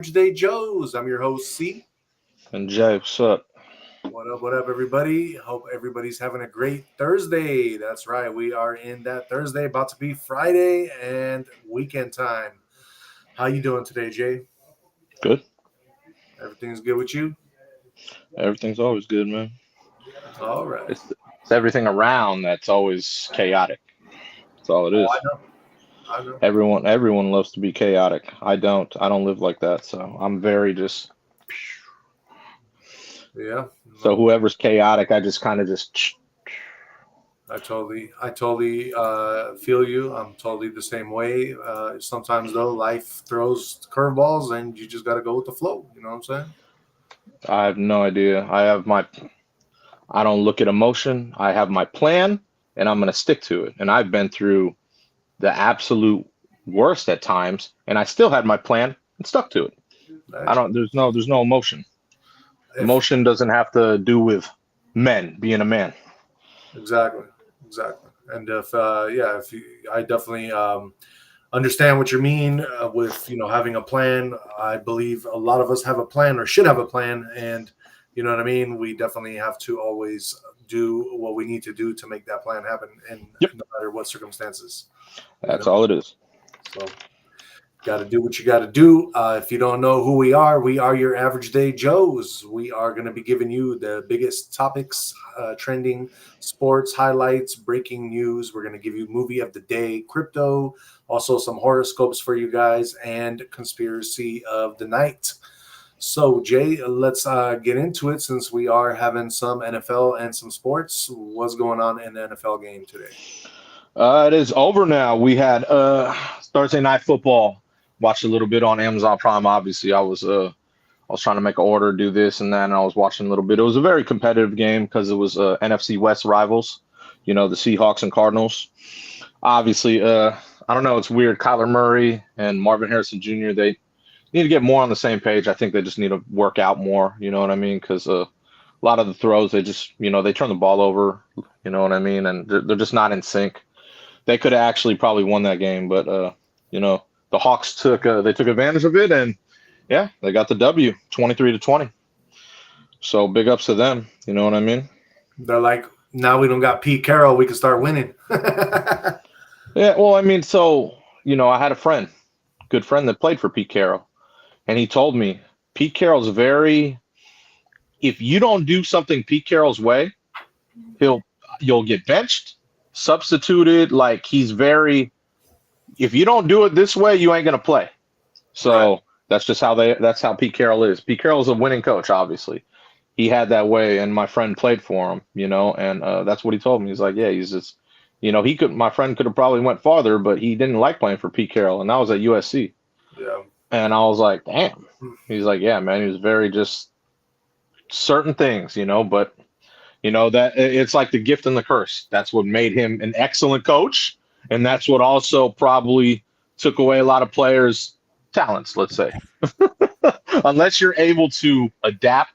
AverageDayJoes. I'm your host, C. And Jay, what's up? What up, everybody? Hope everybody's having a great Thursday. That's right. We are in that Thursday, about to be Friday and weekend time. How you doing today, Jay? Good. Everything's good with you? Everything's always good, man. All right. It's everything around that's always chaotic. That's all it Oh, is. I know. Everyone loves to be chaotic. I don't. I don't live like that. So I'm very just. Yeah. So No, whoever's chaotic, I just kind of just. I totally feel you. I'm totally the same way. Sometimes though, life throws curveballs, and you just got to go with the flow. You know what I'm saying? I have no idea. I have my. I don't look at emotion. I have my plan, and I'm gonna stick to it. And I've been through the absolute worst at times, and I still had my plan and stuck to it. I Hey, don't. There's no emotion. if Emotion doesn't have to do with men being a man. Exactly, exactly. And if you, I definitely understand what you mean with having a plan. I believe a lot of us have a plan or should have a plan, and you know what I mean. We definitely have to always do what we need to do to make that plan happen, and Yep, no matter what circumstances, you that's know. all it is. So got to do what you got to do. If you don't know who we are your average day Joes. We are going to be giving you the biggest topics, trending sports highlights, breaking news. We're going to give you movie of the day, crypto, also some horoscopes for you guys, and conspiracy of the night. So, Jay, let's get into it since we are having some NFL and some sports. What's going on in the NFL game today? It is over now. We had Thursday night football. Watched a little bit on Amazon Prime. Obviously, I was trying to make an order, do this and that, and I was watching a little bit. It was a very competitive game because it was NFC West rivals. You know, the Seahawks and Cardinals. Obviously, I don't know. It's weird. Kyler Murray and Marvin Harrison Jr. They need to get more on the same page. I think they just need to work out more. You know what I mean? Because a lot of the throws, they just, they turn the ball over. You know what I mean? And they're just not in sync. They could have actually probably won that game, but the Hawks took advantage of it, and yeah, they got the W, 23-20. So big ups to them. You know what I mean? They're like, now we don't got Pete Carroll, we can start winning. Yeah. Well, I mean, so I had a good friend that played for Pete Carroll, and he told me Pete Carroll's very. If you don't do something Pete Carroll's way, he'll you'll get benched, substituted. Like he's very. If you don't do it this way, you ain't gonna play. Right. So that's how Pete Carroll is. Pete Carroll's a winning coach, obviously. He had that way, and my friend played for him, and that's what he told me. He's like, yeah, he's just, my friend could have probably went farther, but he didn't like playing for Pete Carroll, and that was at USC. Yeah. And I was like, damn. He's like, yeah, man, he was very just certain things, but that it's like the gift and the curse. That's what made him an excellent coach, and that's what also probably took away a lot of players' talents, let's say. Unless you're able to adapt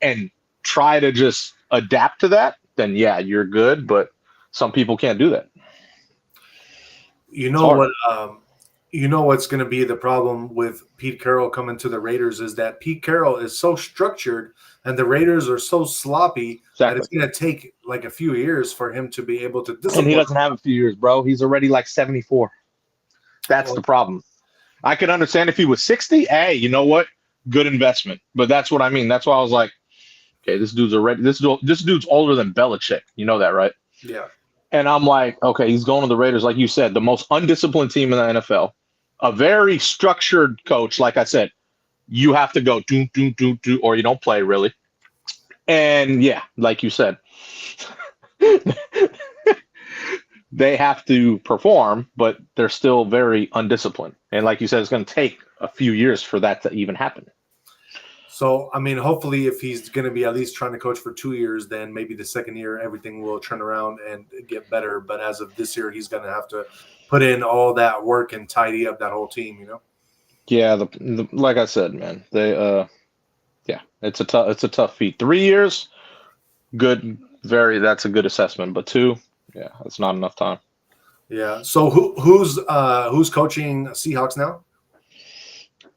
and try to just adapt to that, then yeah, you're good. But some people can't do that. You It's know hard. what? You know what's going to be the problem with Pete Carroll coming to the Raiders is that Pete Carroll is so structured and the Raiders are so sloppy that Exactly. it's going to take like a few years for him to be able to And he discipline. doesn't have a few years, bro. He's already like 74. That's Well, the problem. I could understand if he was 60. Hey, you know what? Good investment. But that's what I mean. That's why I was like, okay, this dude's older than Belichick. You know that, right? yeah, And I'm like, okay, he's going to the Raiders, like you said, the most undisciplined team in the NFL. A very structured coach, like I said, you have to go do, or you don't play really. And yeah, like you said, they have to perform, but they're still very undisciplined. And like you said, it's going to take a few years for that to even happen. so I mean, hopefully, if he's going to be at least trying to coach for 2 years, then maybe the second year everything will turn around and get better. But as of this year, he's going to have to put in all that work and tidy up that whole team. You know. Yeah, like I said, man, yeah, it's a tough feat. 3 years, good, that's a good assessment. But two, yeah, that's not enough time. Yeah. So who's coaching Seahawks now?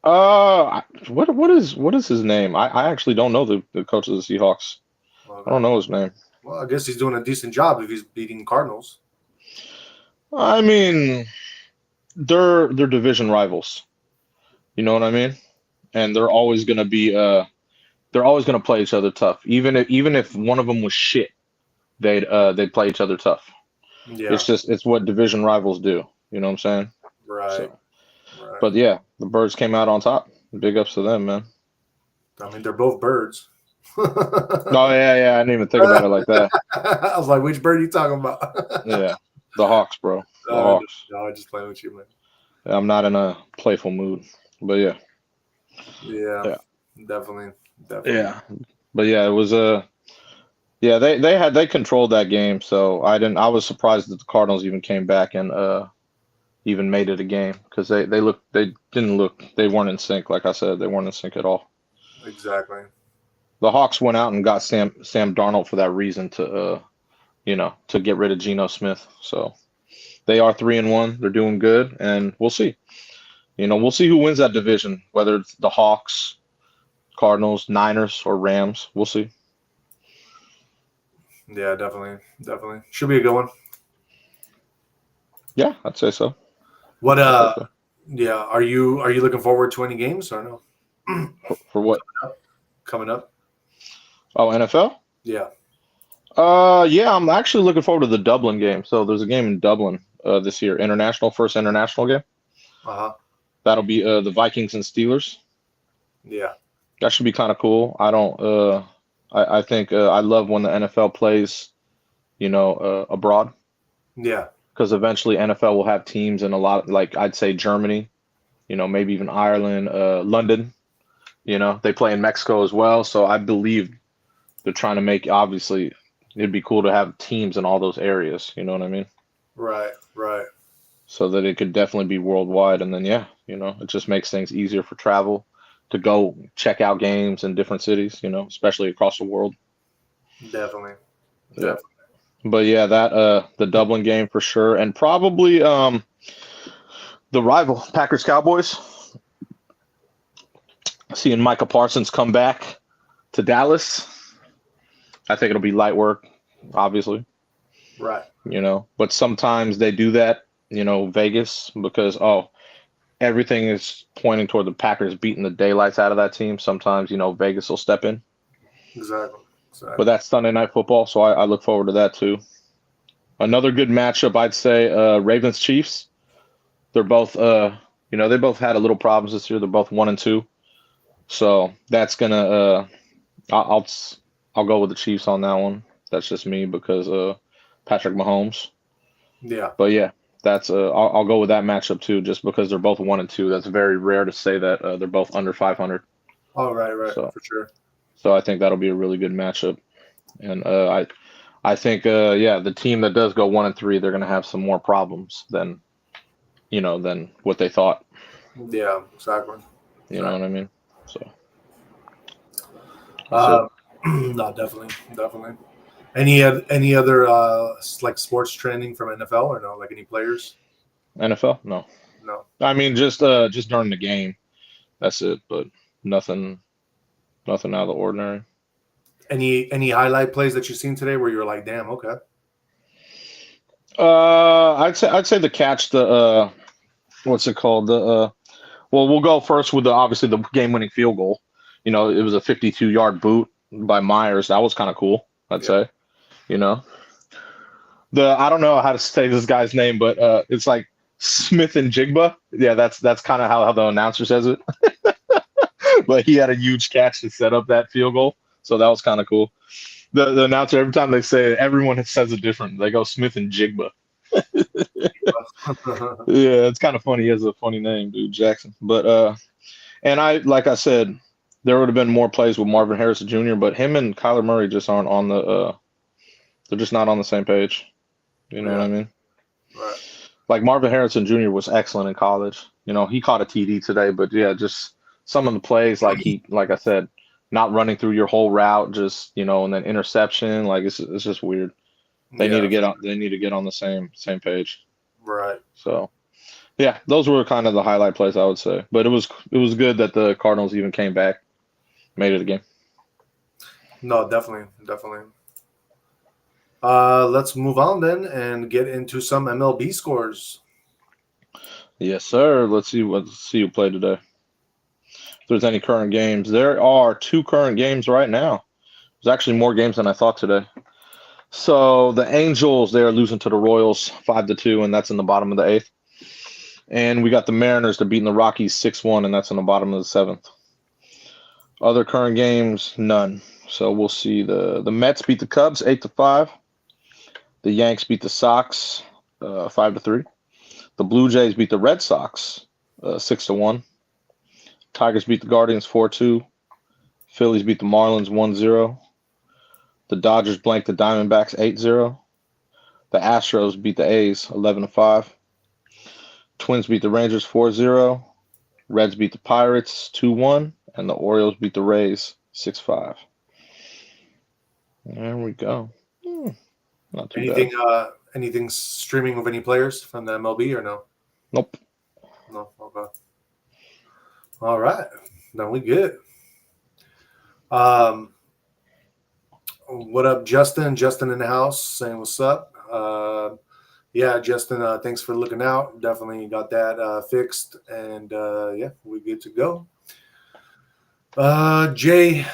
What is his name? I actually don't know the coach of the Seahawks. I don't Okay. know his name. Well, I guess he's doing a decent job if he's beating Cardinals. I mean, they're division rivals. You know what I mean? And they're always gonna play each other tough. Even if one of them was shit, they'd play each other tough. Yeah. It's what division rivals do. You know what I'm saying? Right. So, Right. but yeah, the Birds came out on top. Big ups to them, man. I mean, they're both birds. Oh yeah, I didn't even think about it like that. I was like, which bird are you talking about? Yeah, the Hawks, bro. The uh, Hawks. no, I just playing with you, man. I'm not in a playful mood, but yeah, Yeah, yeah, definitely, definitely. yeah. But yeah, it was yeah, they controlled that game, so I was surprised that the Cardinals even came back and even made it a game because they weren't in sync. Like I said, they weren't in sync at all. Exactly. The Hawks went out and got Sam Darnold for that reason to get rid of Geno Smith. So they are 3-1. They're doing good, and we'll see. We'll see who wins that division, whether it's the Hawks, Cardinals, Niners, or Rams. We'll see. Yeah, definitely, definitely. Should be a good one. Yeah, I'd say so. What? I'd say so. Yeah. Are you looking forward to any games or no? For what? Coming up. Oh, NFL? Yeah. Yeah, I'm actually looking forward to the Dublin game. So there's a game in Dublin this year, first international game. Uh huh. That'll be the Vikings and Steelers. Yeah. That should be kind of cool. I don't I think I love when the NFL plays, abroad Yeah. because eventually NFL will have teams in a lot like I'd say Germany, maybe even Ireland, London, they play in Mexico as well. So I believe they're trying to make obviously it'd be cool to have teams in all those areas, you know what I mean? Right. Right. So that it could definitely be worldwide. And then, yeah, it just makes things easier for travel to go check out games in different cities, especially across the world. Definitely. Yeah. Definitely. But yeah, that the Dublin game for sure. And probably the rival Packers Cowboys. Seeing Micah Parsons come back to Dallas. I think it'll be light work, obviously. Right. But sometimes they do that, Vegas, because everything is pointing toward the Packers beating the daylights out of that team. Sometimes, Vegas will step in. Exactly. But Exactly. that's Sunday Night Football, so I look forward to that too. Another good matchup, I'd say, Ravens Chiefs. They're both, they both had a little problems this year. They're both 1-2, so that's gonna. I'll I'll go with the Chiefs on that one. That's just me because Patrick Mahomes. Yeah. But yeah, that's I'll go with that matchup too, just because they're both 1-2. That's very rare to say that they're both under 500. Oh, right. Right. So For sure. so I think that'll be a really good matchup. And I think yeah, the team that does go 1-3, they're gonna have some more problems than what they thought. Yeah. Exactly. You know Exactly. what I mean? So that's it. Uh, no, definitely, definitely. Any other like sports trending from NFL or no? Like any players? NFL? No. No. I mean just during the game. That's it. But nothing nothing out of the ordinary. Any highlight plays that you've seen today where you're like, damn, okay. I'd say the catch the what's it called well we'll go first with the obviously the game winning field goal. It was a 52-yard boot by Myers. That was kind of cool. I'd Yeah. say. You know the I don't know how to say this guy's name, but it's like Smith and Jigba. Yeah, that's kind of how the announcer says it. But he had a huge catch to set up that field goal, so that was kind of cool. The announcer every time they say it, everyone says it different. They go Smith and Jigba. Yeah, it's kind of funny. He has a funny name, dude, Jackson. But and like I said, there would have been more plays with Marvin Harrison Jr., but him and Kyler Murray just aren't on the. They're just not on the same page. You know what Yeah. I mean? Right. Like Marvin Harrison Jr. was excellent in college. He caught a TD today, but yeah, just some of the plays, like I said, not running through your whole route, just and then interception. Like it's just weird. They need Yeah. to get on. They need to get on the same page. Right. So Yeah, those were kind of the highlight plays, I would say. But it was good that the Cardinals even came back, made it a game. No, definitely, definitely. Let's move on then and get into some MLB scores. Yes, sir. Let's see who played today. If there's any current games, there are 2 current games right now. There's actually more games than I thought today. So the Angels, they are losing to the Royals 5-2, and that's in the bottom of the 8th. And we got the Mariners, they're beating the Rockies 6-1, and that's in the bottom of the 7th. Other current games, none. So we'll see. The Mets beat the Cubs 8-5. The Yanks beat the Sox 5-3. The Blue Jays beat the Red Sox 6-1. Tigers beat the Guardians 4-2. Phillies beat the Marlins 1-0. The Dodgers blanked the Diamondbacks 8-0. The Astros beat the A's 11-5. Twins beat the Rangers 4-0. Reds beat the Pirates 2-1. And the Orioles beat the Rays 6-5. There we go. Not too Anything, bad. anything streaming of any players from the MLB or no? Nope. No. Okay. All right. Then we good. What up, Justin? Justin in the house saying what's up. Yeah, Justin, thanks for looking out. Definitely got that fixed. And yeah, we're good to go. Jay,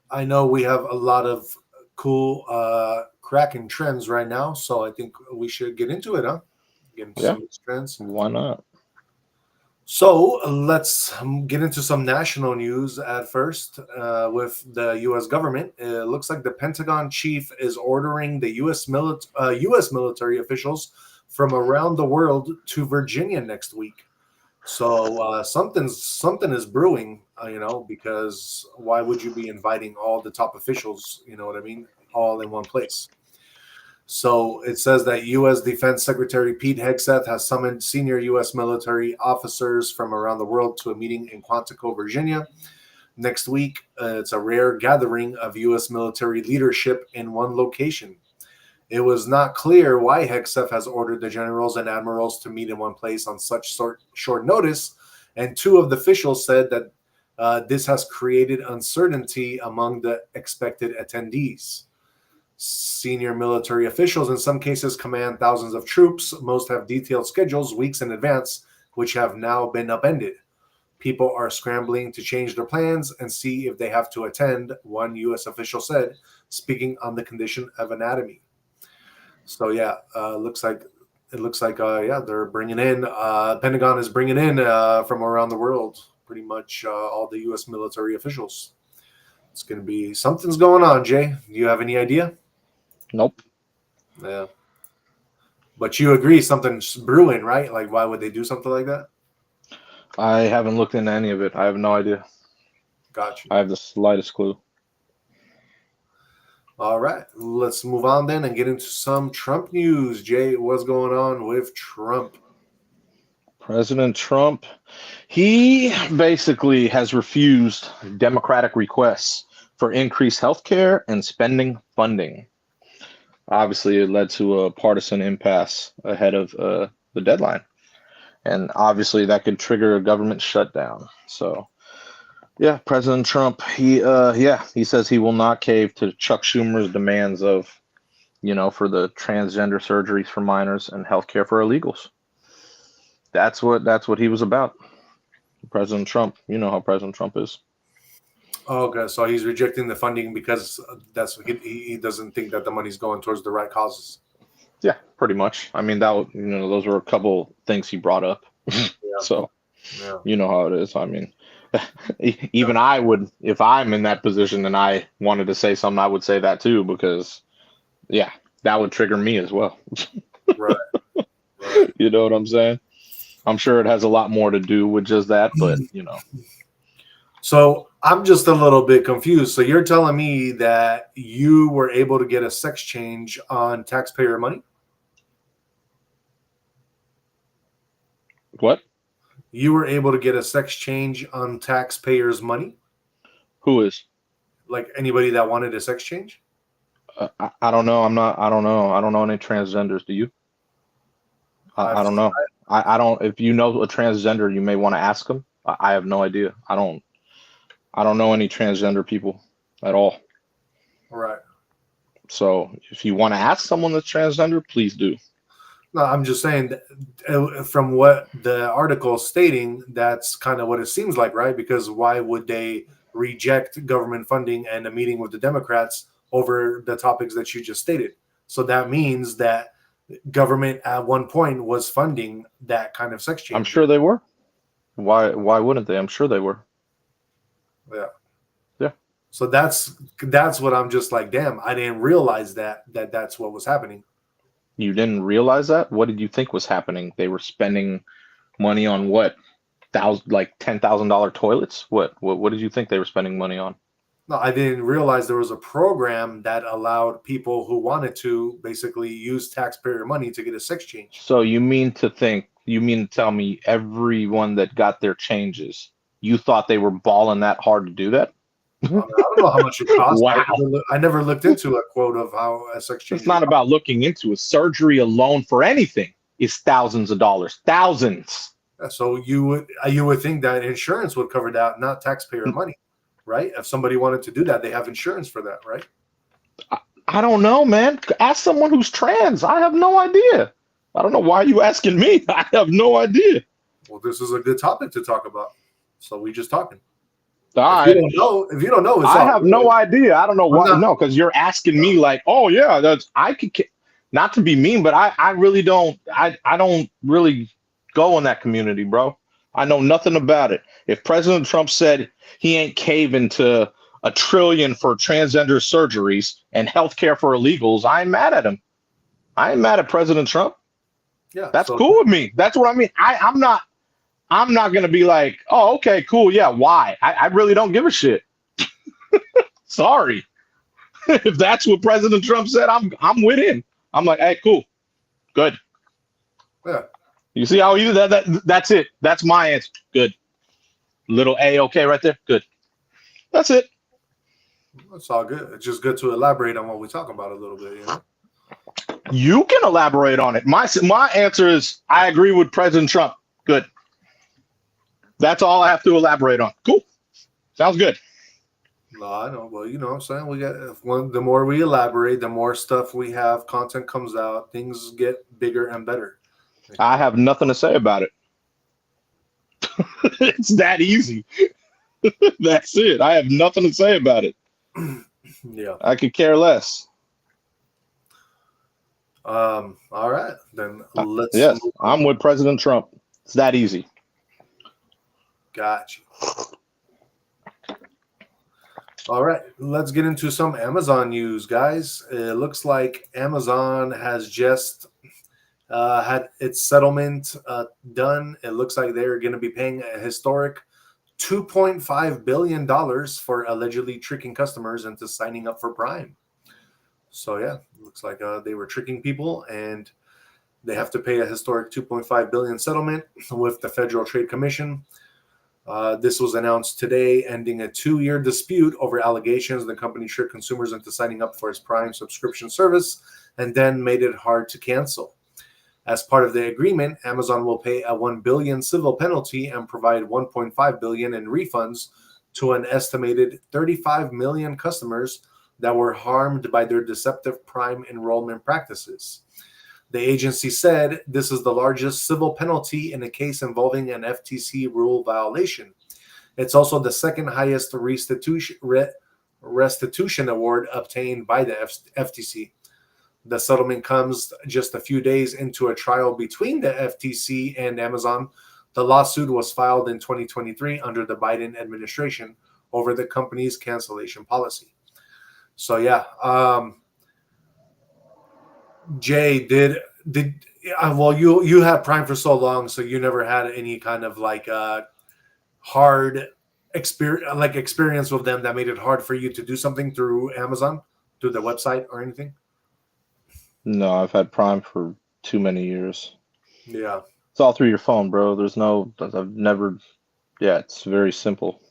I know we have a lot of cool cracking trends right now, so I think we should get into it, huh? Get into Yeah. some of these trends. Why not? So let's get into some national news at first with the U.S. government. It looks like the Pentagon chief is ordering the U.S. military officials from around the world to Virginia next week. So something is brewing, because why would you be inviting all the top officials? You know what I mean, all in one place. So it says that U.S. Defense Secretary Pete Hegseth has summoned senior U.S. military officers from around the world to a meeting in Quantico, Virginia next week. It's a rare gathering of U.S. military leadership in one location. It was not clear why Hegseth has ordered the generals and admirals to meet in one place on such short notice, and 2 of the officials said that this has created uncertainty among the expected attendees. Senior military officials in some cases command thousands of troops. Most have detailed schedules weeks in advance, which have now been upended. People are scrambling to change their plans and see if they have to attend, one U.S. official said, speaking on the condition of anatomy. So yeah, looks like yeah, they're bringing in Pentagon is bringing in from around the world pretty much all the U.S. military officials. It's going to be something's going on. Jay, do you have any idea? Nope. Yeah. But you agree something's brewing, right? Like, why would they do something like that? I haven't looked into any of it. I have no idea. Got you. I have the slightest clue. All right. Let's move on then and get into some Trump news. Jay, what's going on with Trump? President Trump, he basically has refused Democratic requests for increased health care and spending funding. Obviously, it led to a partisan impasse ahead of the deadline. And obviously, that could trigger a government shutdown. So, yeah, President Trump, he says he will not cave to Chuck Schumer's demands of, for the transgender surgeries for minors and healthcare for illegals. That's what he was about. President Trump, you know how President Trump is. Okay, so he's rejecting the funding because he doesn't think that the money's going towards the right causes. Yeah, pretty much. I mean, those were a couple things he brought up. Yeah. So, Yeah. you know how it is. I mean, even I would, if I'm in that position and I wanted to say something, I would say that too, because, yeah, that would trigger me as well. Right. You know what I'm saying? I'm sure it has a lot more to do with just that, but, So I'm just a little bit confused. So you're telling me that you were able to get a sex change on taxpayer money? What? You were able to get a sex change on taxpayers' money? Who is? Like anybody that wanted a sex change? I don't know. I don't know any transgenders. Do you? I don't know. I don't. If you know a transgender, you may want to ask them. I have no idea. I don't know any transgender people at all. Right. So if you want to ask someone that's transgender, please do. No, I'm just saying that, from what the article is stating, that's kind of what it seems like, right? Because why would they reject government funding and a meeting with the Democrats over the topics that you just stated? So that means that government at one point was funding that kind of sex I'm change. sure they were. Why wouldn't they? I'm sure they were. Yeah. Yeah. So that's what I'm just like, damn, I didn't realize that's what was happening. You didn't realize that? What did you think was happening? They were spending money on what? Like $10,000 toilets? What did you think they were spending money on? No, I didn't realize there was a program that allowed people who wanted to basically use taxpayer money to get a sex change. So you mean to tell me everyone that got their changes, you thought they were balling that hard to do that? I don't know how much it costs. Wow. I never looked into a quote of how a sex change. It's not about looking into it. Surgery alone for anything is thousands of dollars. Thousands. So you would think that insurance would cover that, not taxpayer money, right? If somebody wanted to do that, they have insurance for that, right? I don't know, man. Ask someone who's trans. I have no idea. I don't know why you asking me. I have no idea. Well, this is a good topic to talk about. So we just talking. All if right. you don't know, it's I all have good. no idea. I don't know why. not- No, because you're asking me like, oh yeah, that's I could not to be mean, but I really don't I don't really go in that community, bro. I know nothing about it. If President Trump said he ain't caving to $1 trillion for transgender surgeries and healthcare for illegals, I ain't mad at him. I ain't mad at President Trump. Yeah, That's cool with me. That's what I mean. I'm not gonna be like, oh, okay, cool, yeah. Why? I really don't give a shit. Sorry. If that's what President Trump said, I'm with him. I'm like, hey, cool, good. Yeah. You see how you that's it. That's my answer. Good. Little A, okay, right there. Good. That's it. It's all good. It's just good to elaborate on what we're talking about a little bit, you know? You can elaborate on it. My answer is I agree with President Trump. Good. That's all I have to elaborate on. Cool. Sounds good. No, I know. Well, you know what I'm saying? The more we elaborate, the more stuff we have, content comes out, things get bigger and better. I have nothing to say about it. It's that easy. That's it. I have nothing to say about it. Yeah. I could care less. All right. Then let's. Yes, I'm with President Trump. It's that easy. Gotcha. All right, let's get into some Amazon news, guys. It looks like Amazon has just had its settlement done. It looks like they're going to be paying a historic $2.5 billion for allegedly tricking customers into signing up for Prime. So, yeah, looks like they were tricking people, and they have to pay a historic $2.5 billion settlement with the Federal Trade Commission. This was announced today, ending a 2-year dispute over allegations the company tricked consumers into signing up for its Prime subscription service and then made it hard to cancel. As part of the agreement, Amazon will pay a $1 billion civil penalty and provide $1.5 billion in refunds to an estimated 35 million customers that were harmed by their deceptive Prime enrollment practices. The agency said this is the largest civil penalty in a case involving an FTC rule violation. It's also the second highest restitution award obtained by the FTC. The settlement comes just a few days into a trial between the FTC and Amazon. The lawsuit was filed in 2023 under the Biden administration over the company's cancellation policy. So, yeah. Jay, well, you had Prime for so long, so you never had any kind of like hard experience with them that made it hard for you to do something through Amazon, through the website or anything? No, I've had Prime for too many years. Yeah. It's all through your phone, bro. It's very simple.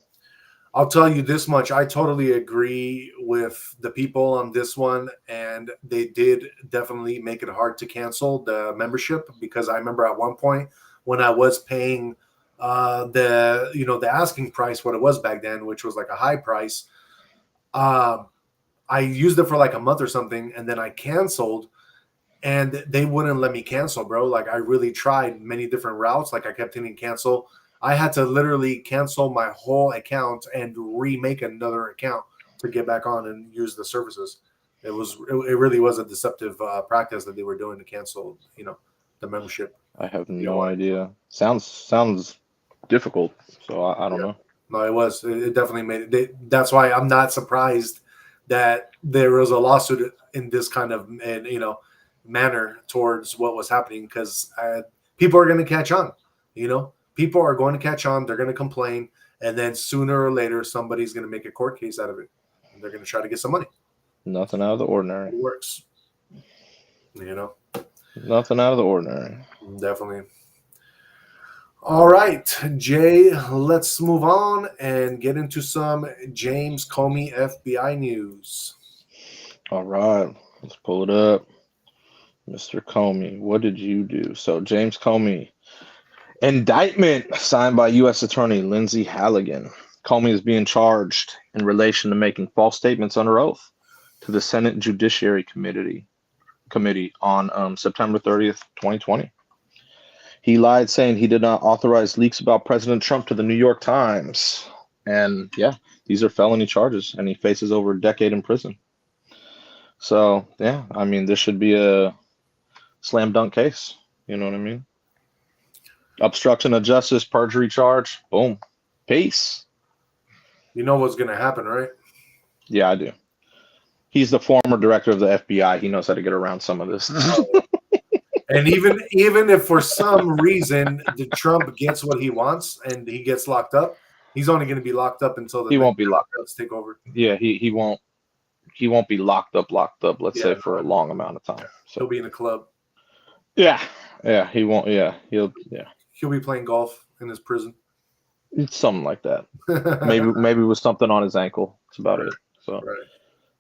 I'll tell you this much. I totally agree with the people on this one, and they did definitely make it hard to cancel the membership, because I remember at one point when I was paying the asking price, what it was back then, which was like a high price. I used it for like a month or something, and then I canceled, and they wouldn't let me cancel, bro. Like I really tried many different routes. Like I kept hitting cancel. I had to literally cancel my whole account and remake another account to get back on and use the services. It really was a deceptive practice that they were doing to cancel, the membership. I have no idea. Sounds difficult. So I don't know. No, it was. It definitely made it. That's why I'm not surprised that there was a lawsuit in this kind of manner towards what was happening, because people are going to catch on. People are going to catch on. They're going to complain, and then sooner or later somebody's going to make a court case out of it, and they're going to try to get some money. Nothing out of the ordinary. It works. Nothing out of the ordinary. Definitely. All right, Jay, let's move on and get into some James Comey FBI news. All right, let's pull it up. Mr. Comey, what did you do? So James Comey, indictment signed by U.S. Attorney Lindsay Halligan. Comey is being charged in relation to making false statements under oath to the Senate Judiciary Committee on September 30th, 2020. He lied saying he did not authorize leaks about President Trump to the New York Times. And yeah, these are felony charges, and he faces over a decade in prison. So yeah, I mean, this should be a slam dunk case. You know what I mean? Obstruction of justice, perjury charge, boom, peace. You know what's going to happen, right? Yeah, I do. He's the former director of the FBI. He knows how to get around some of this. And even if for some reason the Trump gets what he wants and he gets locked up, he's only going to be locked up until he won't be locked up. Let's take over. Yeah, he won't be locked up. Let's say for a long amount of time. So he'll be in a club. Yeah, he won't. Yeah, he'll be playing golf in his prison. It's something like that. maybe with something on his ankle. That's about it. So, right.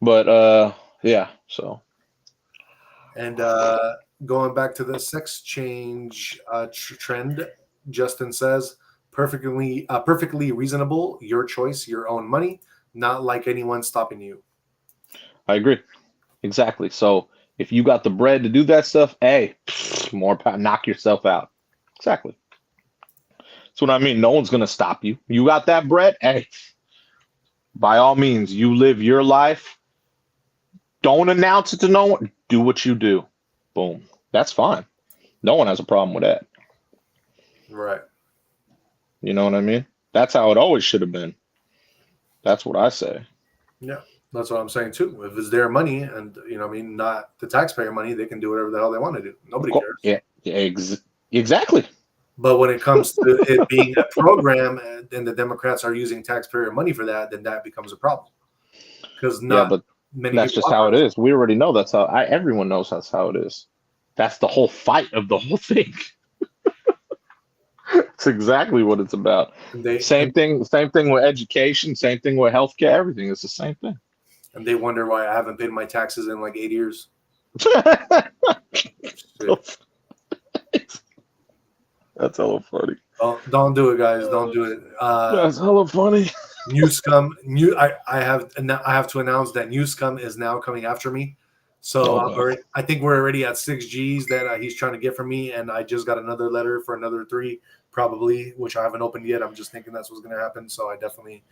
But yeah. So, and going back to the sex change trend, Justin says perfectly reasonable. Your choice, your own money. Not like anyone stopping you. I agree. Exactly. So if you got the bread to do that stuff, hey, more power, knock yourself out. Exactly. That's what I mean. No one's going to stop you. You got that bread? Hey, by all means, you live your life. Don't announce it to no one. Do what you do. Boom. That's fine. No one has a problem with that. Right. You know what I mean? That's how it always should have been. That's what I say. Yeah. That's what I'm saying too. If it's their money and, not the taxpayer money, they can do whatever the hell they want to do. Nobody cares. Yeah, exactly. But when it comes to it being a program and the Democrats are using taxpayer money for that, then that becomes a problem. Because that's just how it is. We already know that's how. Everyone knows that's how it is. That's the whole fight of the whole thing. It's exactly what it's about. Same thing with education. Same thing with healthcare. Everything is the same thing. And they wonder why I haven't paid my taxes in like 8 years. That's hella funny. Don't do it, guys. Don't do it. That's hella funny. Newscom. I have to announce that Newscom is now coming after me. So I think we're already at 6 Gs that he's trying to get from me, and I just got another letter for another 3, probably, which I haven't opened yet. I'm just thinking that's what's going to happen. So I definitely,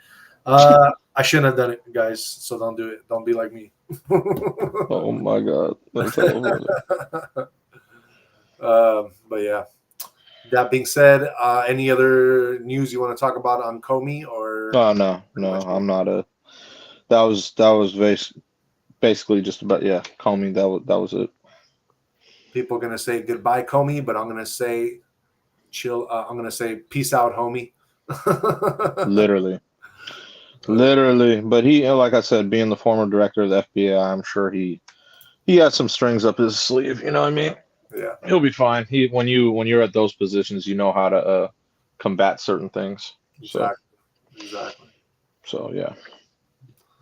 I shouldn't have done it, guys. So don't do it. Don't be like me. Oh my God. That's hella funny. But yeah. That being said, any other news you want to talk about on Comey or? Oh, no, I'm not a. That was basically just about Comey. That was it. People are gonna say goodbye, Comey, but I'm gonna say chill. I'm gonna say peace out, homie. Literally. But he, like I said, being the former director of the FBI, I'm sure he has some strings up his sleeve. You know what I mean? Yeah, he'll be fine. When you're at those positions, you know how to combat certain things. Exactly. So yeah,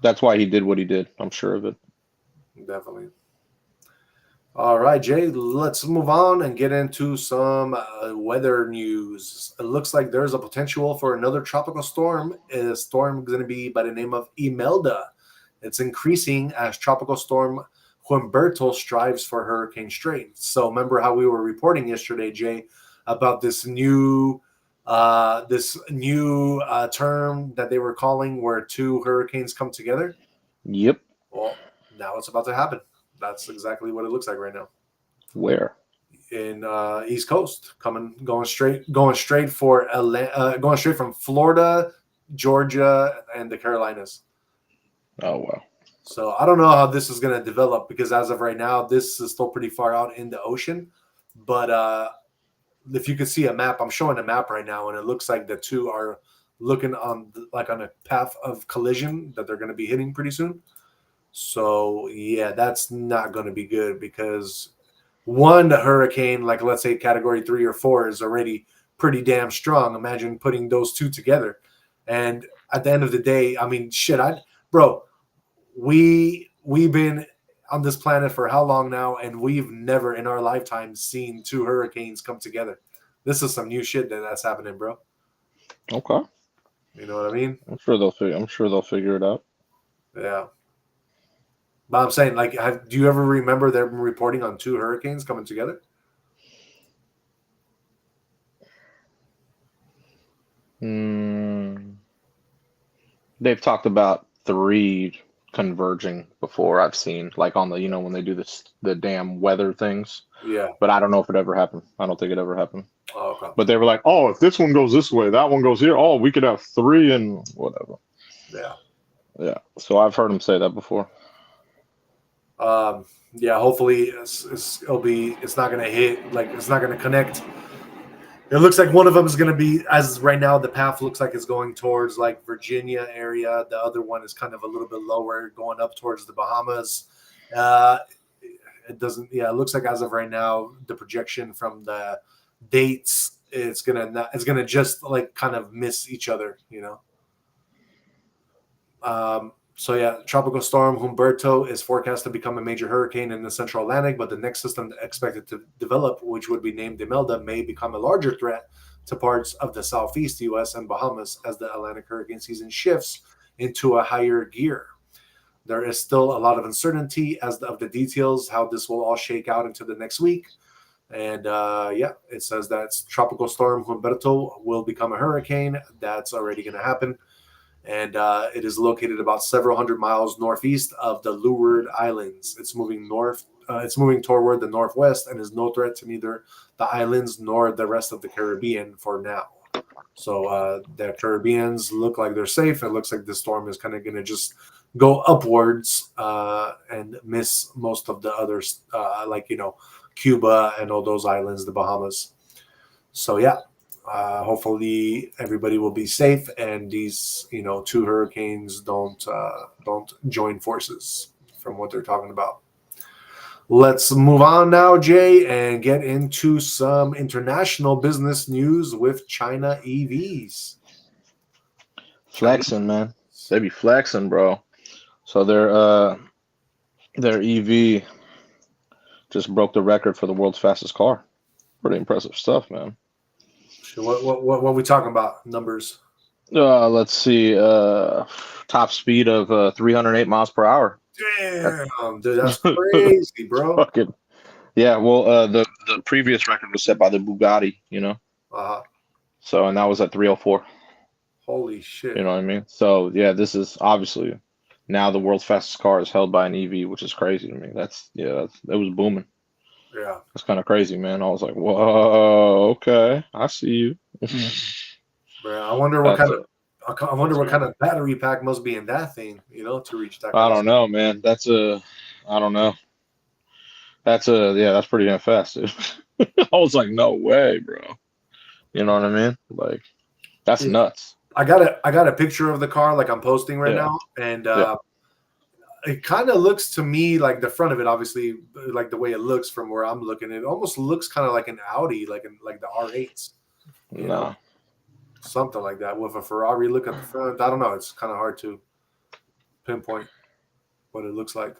that's why he did what he did. I'm sure of it. Definitely. All right, Jay, let's move on and get into some weather news. It looks like there's a potential for another tropical storm. A storm going to be by the name of Imelda. It's increasing as tropical storm Humberto strives for hurricane strength. So remember how we were reporting yesterday, Jay, about this new term that they were calling where two hurricanes come together? Yep. Well, now it's about to happen. That's exactly what it looks like right now Where? in East Coast, going straight for going straight from Florida, Georgia, and the Carolinas. Oh wow. So I don't know how this is going to develop because as of right now, this is still pretty far out in the ocean. But if you can see a map, I'm showing a map right now, and it looks like the two are looking on a path of collision that they're going to be hitting pretty soon. So yeah, that's not going to be good because one hurricane, like let's say category 3 or 4, is already pretty damn strong. Imagine putting those two together. And at the end of the day, I mean, shit, bro, we've been on this planet for how long now, and we've never in our lifetime seen two hurricanes come together. This is some new shit that's happening, bro. Okay. You know what I mean? I'm sure they'll figure it out. Yeah. But I'm saying, like, do you ever remember them reporting on two hurricanes coming together? Hmm. They've talked about three converging before. I've seen like on the when they do the damn weather things, Yeah. but I don't know if it ever happened. I don't think it ever happened. Oh, okay. But they were like, oh, if this one goes this way, that one goes here. Oh, we could have three and whatever. Yeah. Yeah. So I've heard them say that before. Yeah. Hopefully, it's not gonna hit. Like, it's not gonna connect. It looks like one of them is going to be, as right now, the path looks like it's going towards like Virginia area. The other one is kind of a little bit lower, going up towards the Bahamas. Uh, it doesn't. Yeah, it looks like as of right now, the projection from the dates, it's gonna just like kind of miss each other. So yeah, tropical storm Humberto is forecast to become a major hurricane in the central Atlantic, but the next system expected to develop, which would be named Imelda, may become a larger threat to parts of the southeast U.S. and Bahamas as the Atlantic hurricane season shifts into a higher gear. There is still a lot of uncertainty of the details, how this will all shake out into the next week. And yeah, it says that tropical storm Humberto will become a hurricane. That's already going to happen, and it is located about several hundred miles northeast of the Leeward Islands. It's moving north. It's moving toward the northwest and is no threat to neither the islands nor the rest of the Caribbean for now. So the Caribbeans look like they're safe. It looks like the storm is kind of going to just go upwards and miss most of the others, like Cuba and all those islands, the Bahamas. So yeah, hopefully everybody will be safe and these two hurricanes don't join forces from what they're talking about. Let's move on now, Jay, and get into some international business news with China EVs. Flexing, man. They be flexing, bro. So their EV just broke the record for the world's fastest car. Pretty impressive stuff, man. What are we talking about? Numbers? Let's see. Top speed of 308 miles per hour. Damn, dude, that's crazy, bro. Fucking yeah. Well, the previous record was set by the Bugatti, Uh-huh. So and that was at 304. Holy shit. You know what I mean? So yeah, this is obviously now the world's fastest car is held by an EV, which is crazy to me. It was booming. Yeah. That's kind of crazy, man. I was like, whoa, okay, I see you. Bro, I wonder what That's kind of I wonder what kind of battery pack must be in that thing, to reach that I kind of don't know, man. I don't know. That's pretty damn fast, dude. I was like, no way, bro. You know what I mean? Like, that's Yeah. nuts. I got a picture of the car like I'm posting right Yeah. now, and Yeah. it kind of looks to me like the front of it, obviously, like the way it looks from where I'm looking, it almost looks kind of like an Audi, like the R8s, No. something like that with a Ferrari look at the front. I don't know. It's kind of hard to pinpoint what it looks like.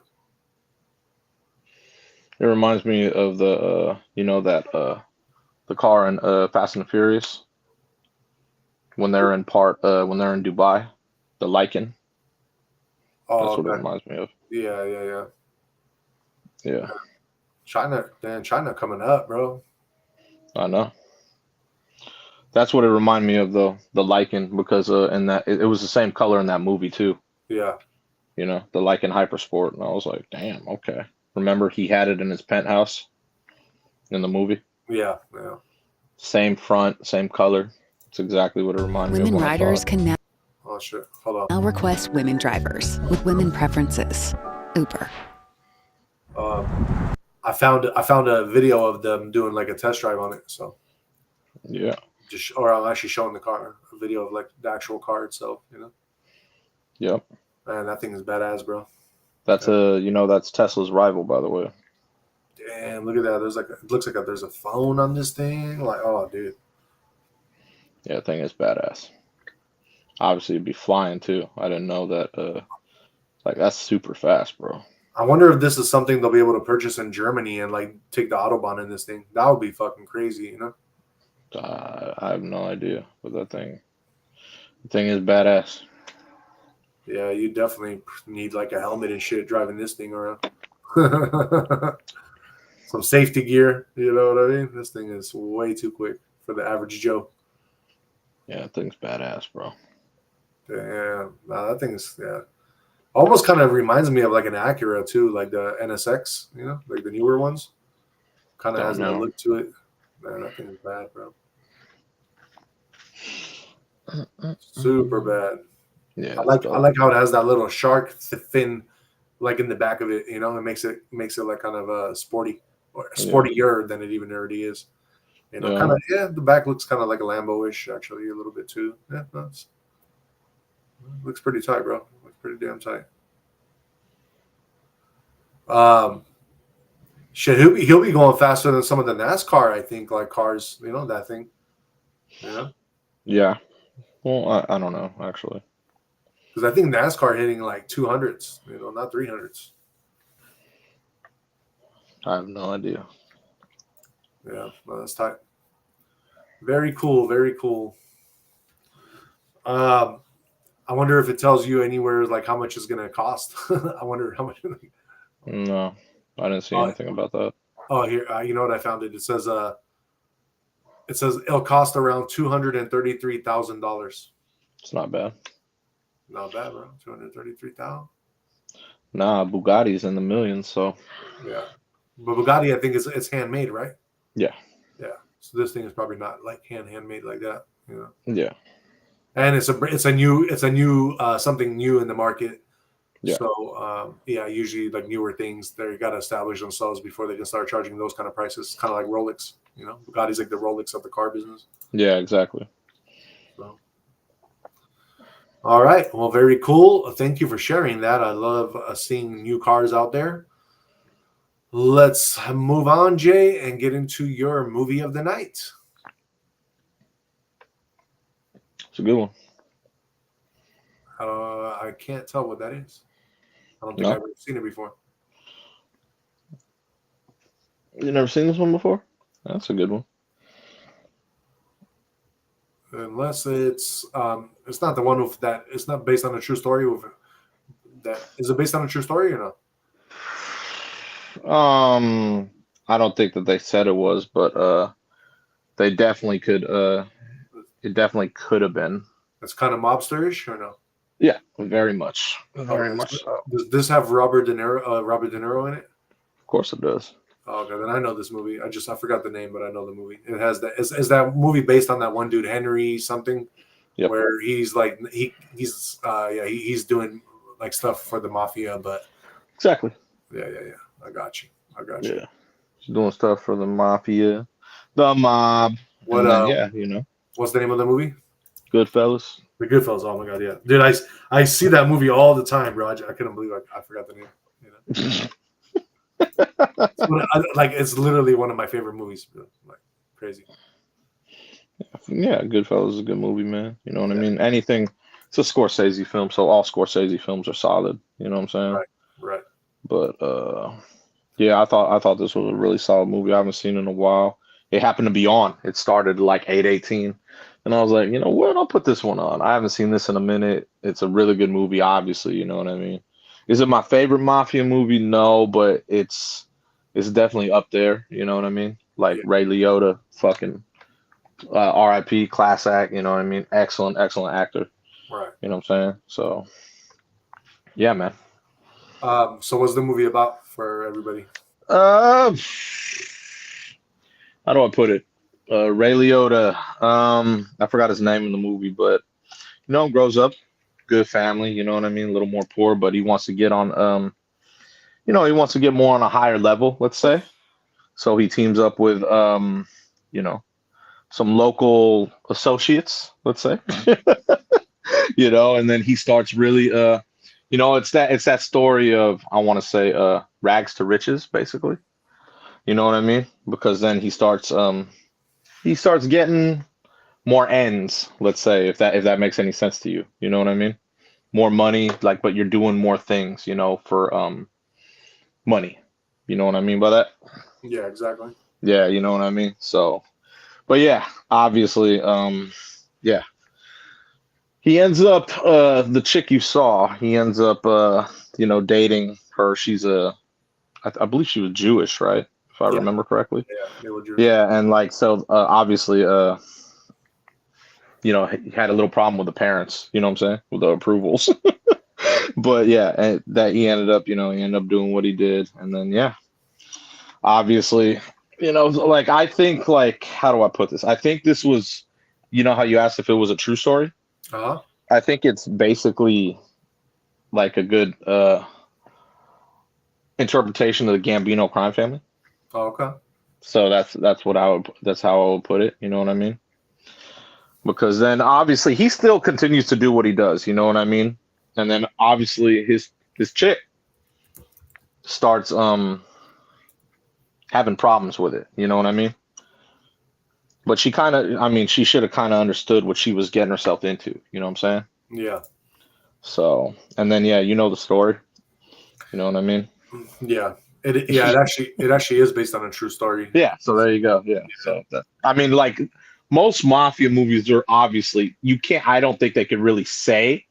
It reminds me of the car in Fast and the Furious when they're when they're in Dubai, the Lycan. Oh, That's what it okay. reminds me of. Yeah, yeah, yeah. Yeah, China, damn, China coming up, bro. I know. That's what it reminded me of though, the Lycan, because in that it was the same color in that movie too. Yeah, The Lycan Hypersport, and I was like, damn, okay. Remember he had it in his penthouse in the movie. yeah, yeah. Same front, same color. It's exactly what it reminded me of Women when I saw riders it. can Oh shit, hold on. now request women drivers with women preferences. Uber. I found a video of them doing like a test drive on it. So Yeah, or I'm actually showing the car, a video of like the actual car itself. yep. Man, that thing is badass, bro. That's Yeah. that's Tesla's rival, by the way. Damn, look at that. It looks like there's a phone on this thing. Like, oh, dude. Yeah, that thing is badass. Obviously, it'd be flying too. I didn't know that. Like that's super fast, bro. I wonder if this is something they'll be able to purchase in Germany and like take the autobahn in this thing. That would be fucking crazy. I have no idea, but the thing is badass. Yeah, you definitely need like a helmet and shit driving this thing around. Some safety gear, you know what I mean? This thing is way too quick for the average Joe. Yeah, that thing's badass, bro. Damn, nah, that thing is almost kind of reminds me of like an Acura too, like the NSX, like the newer ones. Kind of Don't has that know. look to it. Man, that thing is bad, bro. Super bad. Yeah, I it's like I dope. like how it has that little shark fin like in the back of it. It makes it like kind of a sporty or Yeah, sportier than it even already is. yeah. Kind of the back looks kind of like a Lambo-ish actually a little bit too. Yeah, looks pretty tight, bro. Looks pretty damn tight. Um, shit, he'll be going faster than some of the NASCAR, I think, like cars. That thing. Yeah, Yeah. Well, I don't know actually. because I think NASCAR hitting like 200s, not 300s. I have no idea. Yeah, no, that's tight. Very cool, very cool. Um, I wonder if it tells you anywhere like how much it's gonna cost. I wonder how much. No, I didn't see Oh, anything about that. here, you know what I found it. It says it'll cost around $233,000. It's not bad. Not bad, bro. 233,000. Nah, Bugatti's in the millions, so Yeah, but Bugatti, I think it's handmade, right? yeah, Yeah. So this thing is probably not like handmade like that. yeah, And it's a new something new in the market. yeah, So yeah, usually like newer things, they got to establish themselves before they can start charging those kind of prices. Kind of like Rolex, Bugatti's like the Rolex of the car business. yeah, exactly. So, all right, well, very cool. Thank you for sharing that. I love seeing new cars out there. Let's move on, Jay, and get into your movie of the night. It's a good one. I can't tell what that is. I don't think I've No, ever seen it before. you never seen this one before? That's a good one. Unless it's not the one with that. It's not based on a true story. With that, is it based on a true story or no? I don't think that they said it was, but they definitely could. It definitely could have been. It's kind of mobsterish or no? Yeah, very much, Oh, very much so. does this have Robert De Niro in it? Of course it does. Oh, okay, then I know this movie. I forgot the name, but I know the movie. It has that. Is that movie based on that one dude Henry something, Yep. where he's like he's doing like stuff for the mafia, but Exactly. yeah. I got you. Yeah. She's doing stuff for the mafia, the mob, What and then what's the name of the movie? Goodfellas. The Goodfellas. Oh my god, yeah, dude. I see that movie all the time, bro. I couldn't believe I forgot the name. It's literally one of my favorite movies, bro. Like crazy. Yeah, Goodfellas is a good movie, man. You know what I mean? Anything. It's a Scorsese film, so all Scorsese films are solid. You know what I'm saying? Right. But Yeah, I thought this was a really solid movie. I haven't seen it in a while. It happened to be on. It started like 8:18, and I was like, you know what? I'll put this one on. I haven't seen this in a minute. It's a really good movie, obviously. You know what I mean? Is it my favorite mafia movie? No, but it's definitely up there. You know what I mean? Like Yeah, Ray Liotta, fucking R.I.P. class act. You know what I mean? Excellent, excellent actor. right. You know what I'm saying? So yeah, man. So what's the movie about for everybody? Uh, how do I put it? Ray Liotta. I forgot his name in the movie, but grows up, good family. You know what I mean? A little more poor, but he wants to get on. He wants to get more on a higher level. Let's say. So he teams up with you know, some local associates. Let's say. And then he starts really. It's that story of I want to say rags to riches, basically. You know what I mean? Because then he starts getting more ends, let's say, if that makes any sense to you. You know what I mean? More money, like, but you're doing more things, for money. You know what I mean by that? Yeah, exactly. Yeah, you know what I mean? So, but yeah, obviously, yeah. He ends up the chick you saw, he ends up dating her. She's I believe she was Jewish, right? If I Yeah, remember correctly. yeah, they were Jewish. Yeah, and like so obviously he had a little problem with the parents, you know what I'm saying, with the approvals. But yeah, and that he ended up doing what he did, and then yeah, obviously, like I think, like, how do I put this? I think this was, how you asked if it was a true story. Uh-huh. I think it's basically like a good interpretation of the Gambino crime family. Oh, okay. So that's how I would put it. You know what I mean? Because then obviously he still continues to do what he does. You know what I mean? And then obviously his chick starts having problems with it. You know what I mean? But she should have kind of understood what she was getting herself into. You know what I'm saying? Yeah. So, and then yeah, you know the story. You know what I mean? Yeah. It actually is based on a true story. Yeah. So there you go. Yeah. So like most mafia movies are obviously you can't. I don't think they could really say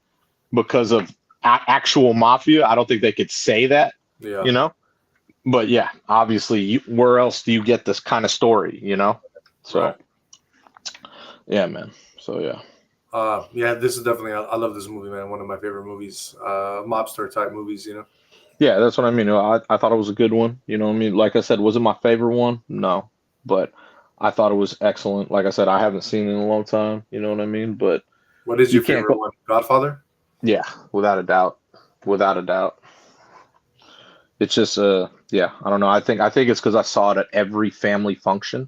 because of actual mafia. I don't think they could say that. Yeah. You know. But yeah, obviously, where else do you get this kind of story? So Right. yeah, man. So yeah. Yeah, this is definitely I love this movie, man. One of my favorite movies. Mobster type movies, Yeah, that's what I mean. I thought it was a good one. You know what I mean? Like I said, was it my favorite one? No. But I thought it was excellent. Like I said, I haven't seen it in a long time. You know what I mean? But What is you your can't favorite go. one? Godfather? Yeah, without a doubt. Without a doubt. It's just yeah, I don't know. I think it's because I saw it at every family function.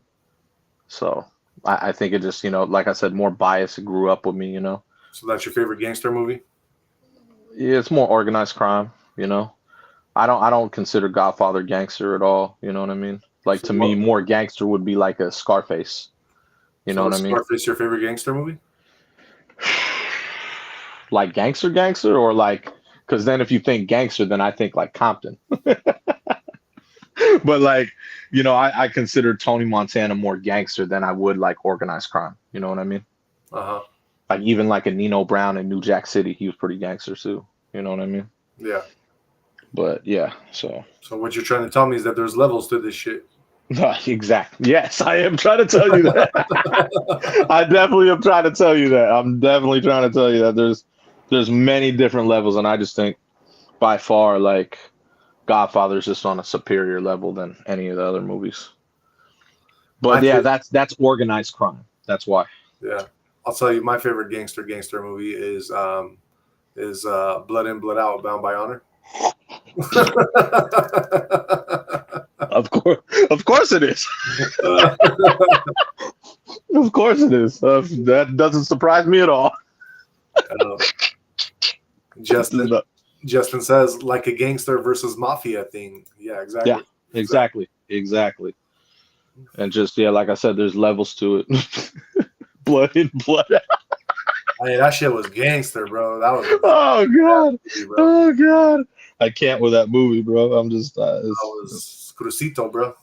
So I think it just, like I said, more bias. It grew up with me, So that's your favorite gangster movie? Yeah, it's more organized crime. I don't consider Godfather gangster at all. You know what I mean? Like So to me, what? more gangster would be like a Scarface. You know So what is I mean? Scarface your favorite gangster movie? Like gangster, or like, because then if you think gangster, then I think like Compton. But like, I consider Tony Montana more gangster than I would like organized crime. You know what I mean? Uh-huh. Like even like a Nino Brown in New Jack City, he was pretty gangster too. You know what I mean? Yeah. But yeah, so. So what you're trying to tell me is that there's levels to this shit. Exactly. Yes, I am trying to tell you that. I definitely am trying to tell you that. I'm definitely trying to tell you that there's many different levels, and I just think by far like Godfather's just on a superior level than any of the other movies. My But yeah, favorite, that's organized crime. That's why. yeah. I'll tell you, my favorite gangster movie is Blood In, Blood Out, Bound by Honor. Of course it is. Of course it is. That doesn't surprise me at all. Justin says like a gangster versus mafia thing. Yeah, exactly. Yeah, exactly. And just yeah, like I said, there's levels to it. Blood in, blood out. I mean, that shit was gangster, bro. That was Oh god. movie, bro. Oh god. I can't with that movie, bro. I'm just That was Crucito, bro.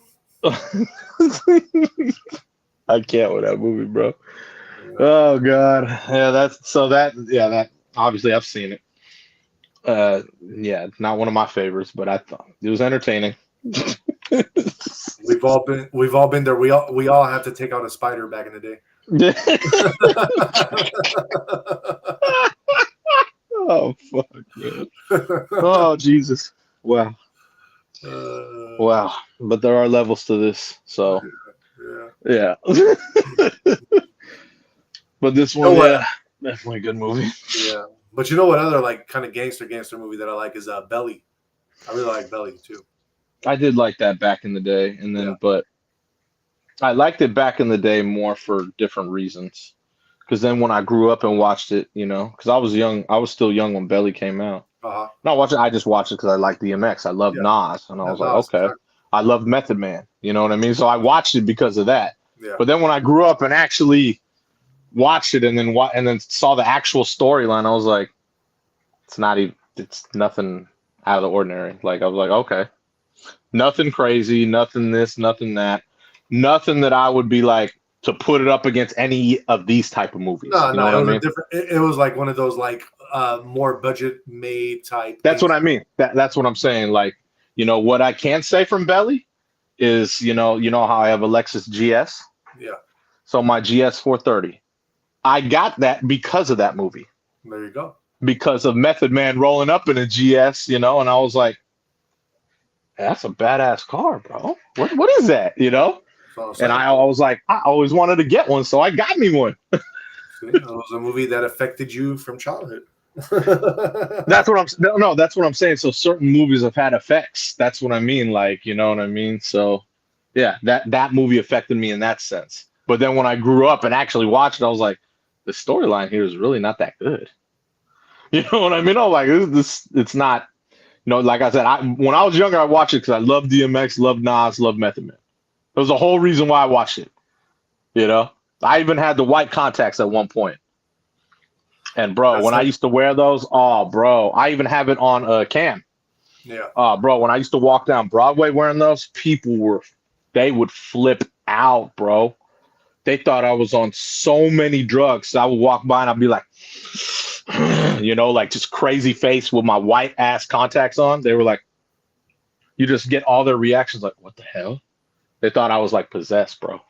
I can't with that movie, bro. Oh God, yeah, that obviously I've seen it. Yeah, not one of my favorites, but I thought it was entertaining. We've all been there. We all have to take out a spider back in the day. Oh fuck, man. Oh Jesus. Wow. Wow. But there are levels to this, so yeah. But this one, yeah, definitely a good movie. Yeah. But you know what other like kind of gangster movie that I like is Belly. I really like Belly too. I did like that back in the day, and then but I liked it back in the day more for different reasons. Because then when I grew up and watched it, you know, because I was young, I was still young when Belly came out. Not watching, I just watched it because I liked DMX. I loved Nas, and I was like, okay. Exactly. I loved Method Man. You know what I mean? So I watched it because of that. Yeah. But then when I grew up and actually watched it and then saw the actual storyline, I was like, it's nothing out of the ordinary. Like I was like, okay, nothing crazy, nothing this, nothing that, nothing that I would be like to put it up against any of these type of movies. No, you know it was I mean? different. It was like one of those like more budget made type. That's things. What I mean. That's what I'm saying. Like, you know what I can say from Belly is, you know how I have a Lexus GS. Yeah. So my GS 430, I got that because of that movie. There you go. Because of Method Man rolling up in a GS, you know, and I was like, that's a badass car, bro. What is that, you know? And I was like, I always wanted to get one, so I got me one. See, it was a movie that affected you from childhood. That's what I'm saying. So certain movies have had effects. That's what I mean. Like, you know what I mean? So yeah, that movie affected me in that sense. But then when I grew up and actually watched it, I was like, the storyline here is really not that good. You know what I mean? I'm like, it's not, you know, like I said, when I was younger, I watched it because I loved DMX, loved Nas, loved Method Man. There was a whole reason why I watched it. You know, I even had the white contacts at one point. And bro, I used to wear those, oh bro, I even have it on cam. Yeah. Bro, when I used to walk down Broadway wearing those, they would flip out, bro. They thought I was on so many drugs. So I would walk by and I'd be like, you know, like just crazy face with my white ass contacts on. They were like, you just get all their reactions like, what the hell? They thought I was like possessed, bro.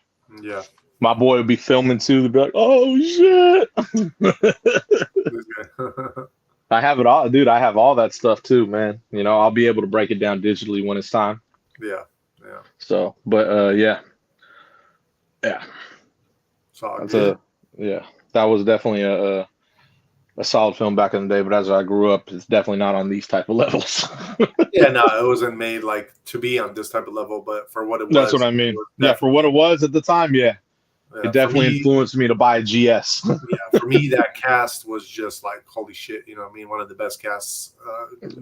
Yeah. My boy would be filming too. They'd be like, oh shit. I have it all, dude. I have all that stuff too, man. You know, I'll be able to break it down digitally when it's time. Yeah. Yeah. So, but yeah. That was definitely a solid film back in the day, but as I grew up, it's definitely not on these type of levels. Yeah, no, it wasn't made like to be on this type of level, but for what it was. That's what I mean. Yeah, for what it was at the time, yeah. It definitely influenced me to buy a GS. Yeah, for me, that cast was just like, holy shit, you know what I mean? One of the best casts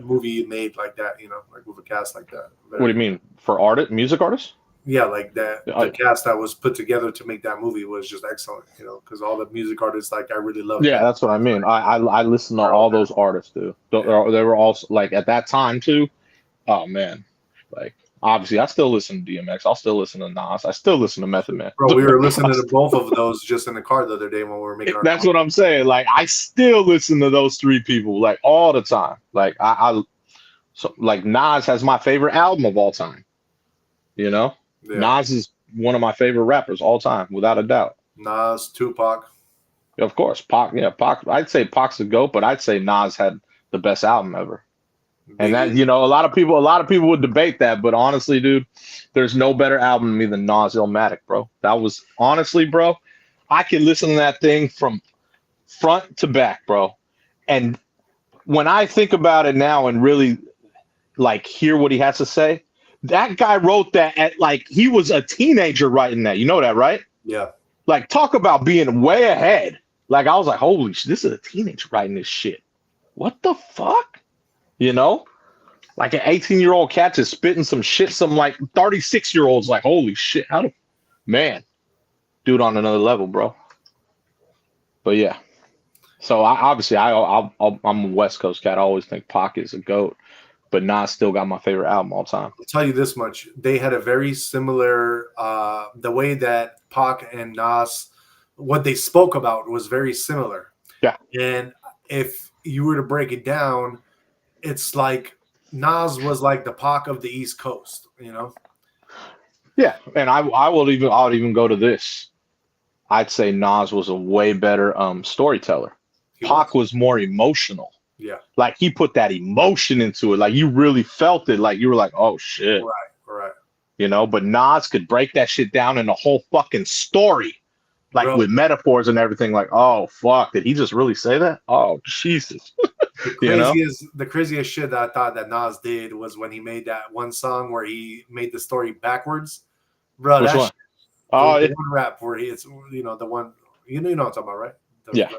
movie made like that, you know, like with a cast like that. What do you mean? For music artists? Yeah, like that. The cast that was put together to make that movie was just excellent, you know, because all the music artists, like, I really love. Yeah, that's what I mean. I listen to all those artists, dude. They were also, like, at that time, too. Oh, man. Like, obviously, I still listen to DMX. I'll still listen to Nas. I still listen to Method Man. Bro, we were listening to both of those just in the car the other day when we were making our That's what I'm saying. Like, I still listen to those three people, like, all the time. Like, so like, Nas has my favorite album of all time. You know? Yeah. Nas is one of my favorite rappers all time, without a doubt. Nas, Tupac. Of course. Pac. I'd say Pac's the GOAT, but I'd say Nas had the best album ever. And that, you know, a lot of people would debate that, but honestly, dude, there's no better album to me than Nas Illmatic, bro. That was, honestly, bro, I can listen to that thing from front to back, bro. And when I think about it now and really, like, hear what he has to say, that guy wrote that at, like, he was a teenager writing that. You know that, right? Yeah. Like, talk about being way ahead. Like, I was like, holy shit, this is a teenager writing this shit. What the fuck? You know? Like an 18-year-old cat just spitting some shit, some like 36-year-olds like, holy shit, man, dude on another level, bro. But yeah. So I'm a West Coast cat. I always think Pac is a GOAT. but Nas still got my favorite album all time. I'll tell you this much: they had a very similar. The way that Pac and Nas, what they spoke about, was very similar. Yeah. And if you were to break it down, it's like Nas was like the Pac of the East Coast, you know? Yeah, and I would even go to this. I'd say Nas was a way better storyteller. Pac was more emotional. Yeah. Like he put that emotion into it. Like you really felt it. Like you were like, oh shit. Right. You know, but Nas could break that shit down in a whole fucking story. Like Bro, with metaphors and everything, like, oh fuck, did he just really say that? Oh Jesus. the craziest shit that I thought that Nas did was when he made that one song where he made the story backwards. Bro, Which that one? shit, Oh, the one rap where it's the one you know what I'm talking about, right? Yeah.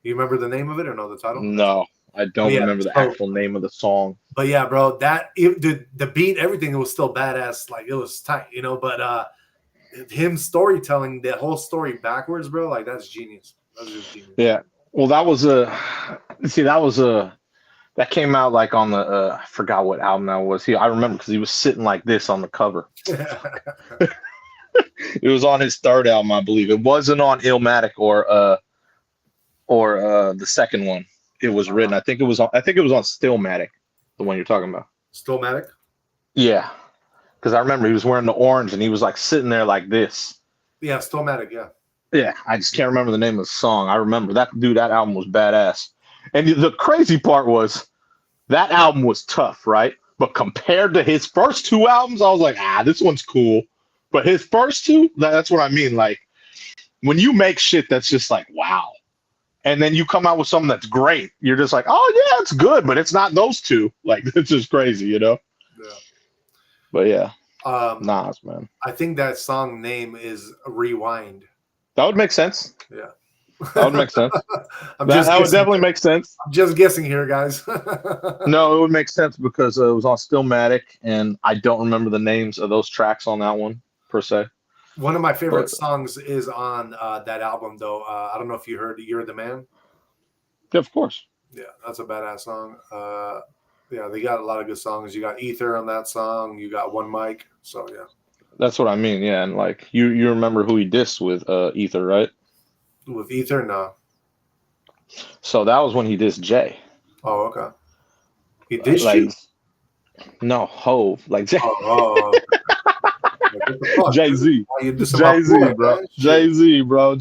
You remember the name of it or no, the title? No, I don't remember the actual name of the song. But yeah, bro, the beat, everything, it was still badass. Like it was tight, you know. But him storytelling the whole story backwards, bro, like that's genius. That's just genius. Yeah. Well, that came out like on the I forgot what album that was. I remember because he was sitting like this on the cover. It was on his third album, I believe. It wasn't on Illmatic or the second one. It was written. I think it was on Stillmatic, the one you're talking about. Stillmatic? Yeah. Because I remember he was wearing the orange and he was like sitting there like this. Yeah, Stillmatic, yeah. Yeah, I just can't remember the name of the song. I remember that album was badass. And the crazy part was that album was tough, right? But compared to his first two albums, I was like, this one's cool. But his first two, that's what I mean. Like when you make shit that's just like, wow. And then you come out with something that's great. You're just like, oh yeah, it's good, but it's not those two. Like it's just crazy, you know? Yeah. But yeah. Nas, man. I think that song name is Rewind. That would make sense. Yeah. That would make sense. that would definitely make sense. I'm just guessing here, guys. No, it would make sense because it was on Stillmatic, and I don't remember the names of those tracks on that one, per se. One of my favorite songs is on that album, though. I don't know if you heard You're the Man. Yeah, of course. Yeah, that's a badass song. Yeah, they got a lot of good songs. You got Ether on that song. You got One Mic. So, yeah. That's what I mean, yeah. And, like, you remember who he dissed with Ether, right? With Ether? No. So that was when he dissed Jay. Oh, okay. He dissed you? No, Hove. Like, Jay. Oh. Jay-Z. Jay-Z, bro. Jay-Z, bro.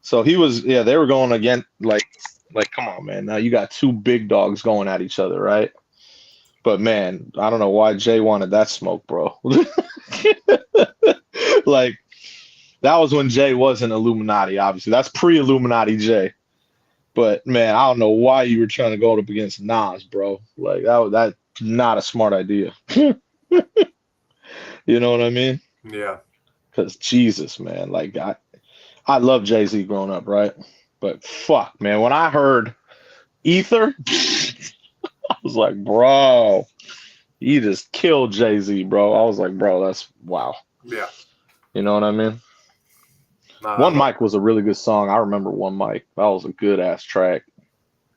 So he was, they were going again, like, come on, man. Now you got two big dogs going at each other, right? But, man, I don't know why Jay wanted that smoke, bro. Like, that was when Jay wasn't Illuminati, obviously. That's pre-Illuminati Jay. But, man, I don't know why you were trying to go up against Nas, bro. Like, that's not a smart idea. You know what I mean? Yeah. Because Jesus, man, like I love Jay-Z growing up, right? But fuck, man, when I heard Ether, I was like, bro, you just killed Jay-Z, bro. I was like, bro, that's wow. Yeah. You know what I mean? One Mic was a really good song. I remember One Mic. That was a good ass track.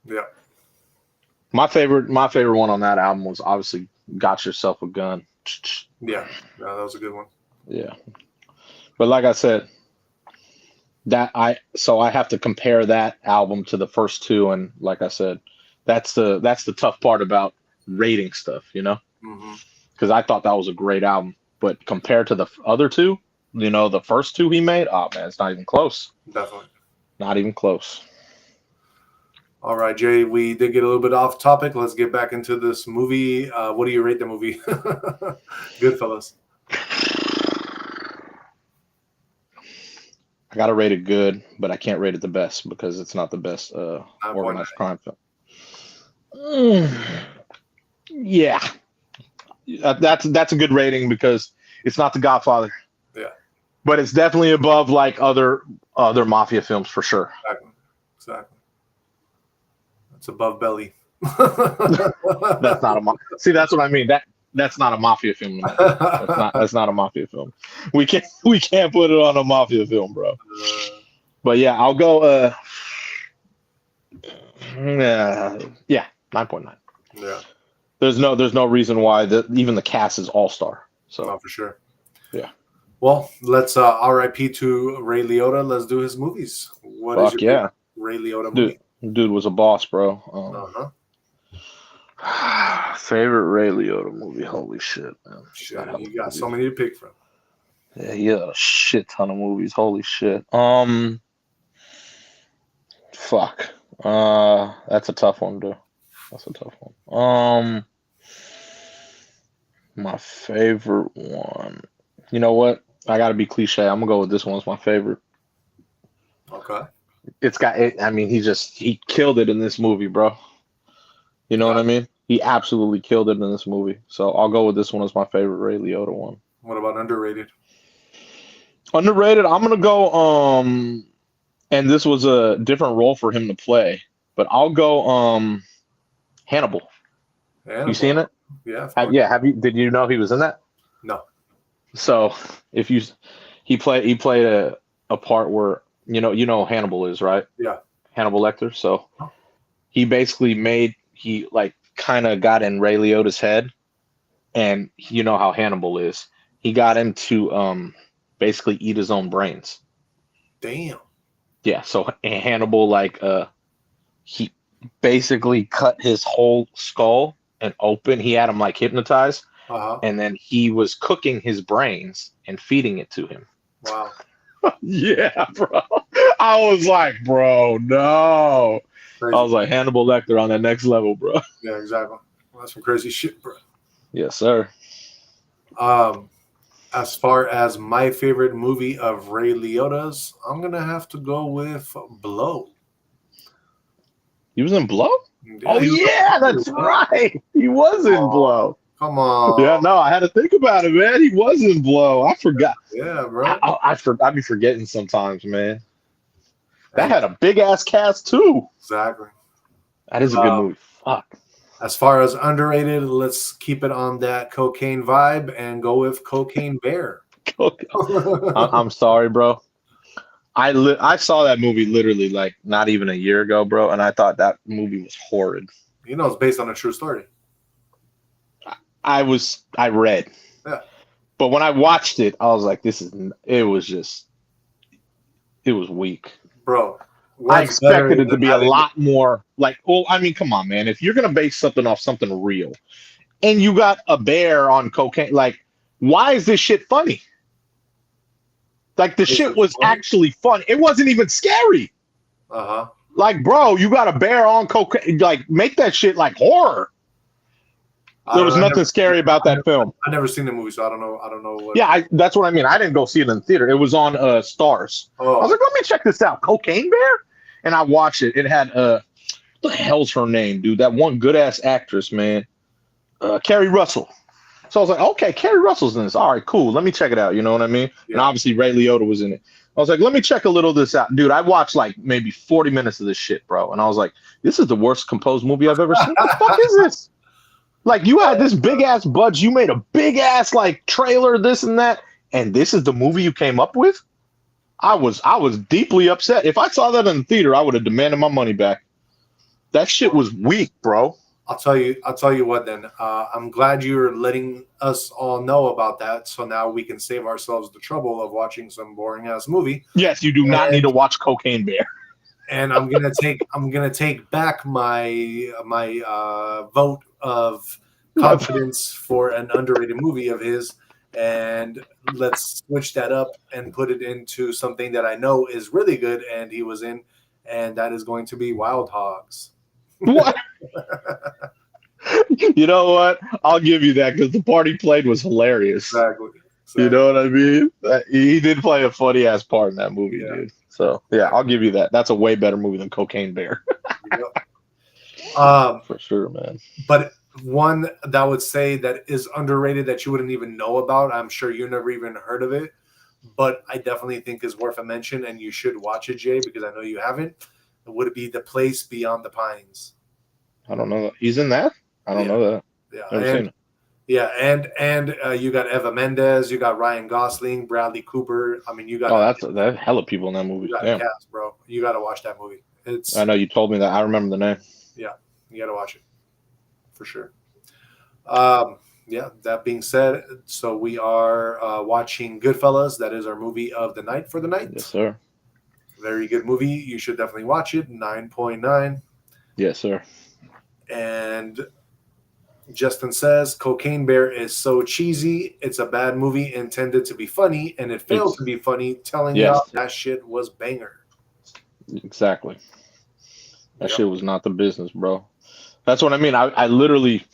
Yeah. My favorite one on that album was obviously Got Yourself a Gun. Yeah, that was a good one. Yeah, but like I said, I have to compare that album to the first two, and like I said, that's the tough part about rating stuff, you know, because I thought that was a great album, but compared to the other two, you know, the first two he made, oh man, it's not even close. Definitely, not even close. All right, Jay, we did get a little bit off topic. Let's get back into this movie. What do you rate the movie? Goodfellas. I got to rate it good, but I can't rate it the best because it's not the best organized crime film. Yeah. That's a good rating because it's not The Godfather. Yeah. But it's definitely above like other mafia films for sure. Exactly. It's above Belly. That's not a see. That's what I mean. That's not a mafia film. That's not a mafia film. We can't put it on a mafia film, bro. But yeah, I'll go. 9.9. Yeah. There's no reason why even the cast is all-star. So Oh, for sure. yeah. Well, let's RIP to Ray Liotta. Let's do his movies. What is Fuck your yeah. Ray Liotta movie? Dude was a boss, bro. Favorite Ray Liotta movie? Holy shit, man. Shit, you got so many to pick from. Yeah, he had a shit ton of movies. Holy shit. Fuck. That's a tough one, dude. That's a tough one. My favorite one. You know what? I gotta be cliche. I'm gonna go with this one as my favorite. Okay. It's got it. I mean, he killed it in this movie, bro. You know what I mean? He absolutely killed it in this movie. So I'll go with this one as my favorite Ray Liotta one. What about underrated? Underrated, I'm gonna go and this was a different role for him to play, but I'll go Hannibal. You seen it? Yeah. Have you did you know he was in that? No. So he played a part where you know Hannibal is, right? Yeah. Hannibal Lecter. So he basically kind of got in Ray Liotta's head, and you know how Hannibal is. He got him to basically eat his own brains. Damn. Yeah, so Hannibal he basically cut his whole skull and open. He had him hypnotized, and then he was cooking his brains and feeding it to him. Wow. Yeah, bro. I was like, bro, no. Crazy. I was like, Hannibal Lecter on that next level, bro. Yeah, exactly. Well, that's some crazy shit, bro. Yes, sir. As far as my favorite movie of Ray Liotta's, I'm gonna have to go with Blow. He was in Blow? Yeah, that's right. He was in Blow. Come on. Yeah, no, I had to think about it, man. He was in Blow. I forgot. Yeah, bro. I'd be forgetting sometimes, man. That had a big ass cast too. Exactly. That is a good movie. Fuck. As far as underrated, let's keep it on that cocaine vibe and go with Cocaine Bear. I'm sorry, bro. I saw that movie literally not even a year ago, bro, and I thought that movie was horrid. You know, it's based on a true story. I read. Yeah. But when I watched it, I was like, it was weak. Bro. I expected it to be a lot more I mean, come on, man. If you're going to base something off something real and you got a bear on cocaine, why is this shit funny? The shit was actually fun. It wasn't even scary. Bro, you got a bear on cocaine. Make that shit horror. There was nothing scary about that film. I've never seen the movie, so I don't know what. Yeah, that's what I mean. I didn't go see it in the theater. It was on Stars. I was like, let me check this out. Cocaine Bear? And I watched it. It had what the hell's her name, dude? That one good ass actress, man. Carrie Russell. So I was like, okay, Carrie Russell's in this. All right, cool. Let me check it out. You know what I mean? Yeah. And obviously Ray Liotta was in it. I was like, let me check a little of this out. Dude, I watched maybe 40 minutes of this shit, bro. And I was like, this is the worst composed movie I've ever seen. What the fuck is this? You had this big ass budget. You made a big ass trailer, this and that. And this is the movie you came up with? I was deeply upset. If I saw that in the theater, I would have demanded my money back. That shit was weak, bro. I'll tell you what then. I'm glad you're letting us all know about that. So now we can save ourselves the trouble of watching some boring ass movie. Yes, you do not need to watch Cocaine Bear. And I'm gonna take back my vote of confidence for an underrated movie of his, and let's switch that up and put it into something that I know is really good and he was in, and that is going to be Wild Hogs. What? You know what? I'll give you that because the part he played was hilarious. Exactly. You know what I mean? He did play a funny ass part in that movie, dude. So yeah, I'll give you that. That's a way better movie than Cocaine Bear. For sure, man. But one that I would say that is underrated that you wouldn't even know about, I'm sure you never even heard of it, but I definitely think is worth a mention, and you should watch it, Jay, because I know you haven't. It would be The Place Beyond the Pines. I don't know that. He's in that? I don't know that. Yeah. Never seen it. Yeah, and you got Eva Mendes, you got Ryan Gosling, Bradley Cooper. I mean, you got that's hella people in that movie. You got a cast, bro. You got to watch that movie. I know you told me that. I remember the name. Yeah, you got to watch it. for sure. Yeah, that being said, so we are watching Goodfellas. That is our movie of the night for the night. Yes, sir. Very good movie. You should definitely watch it. 9.9. Yes, sir. And Justin says, Cocaine Bear is so cheesy. It's a bad movie intended to be funny, and it failed to be funny, telling y'all that shit was banger. Exactly. That shit was not the business, bro. That's what I mean. I literally,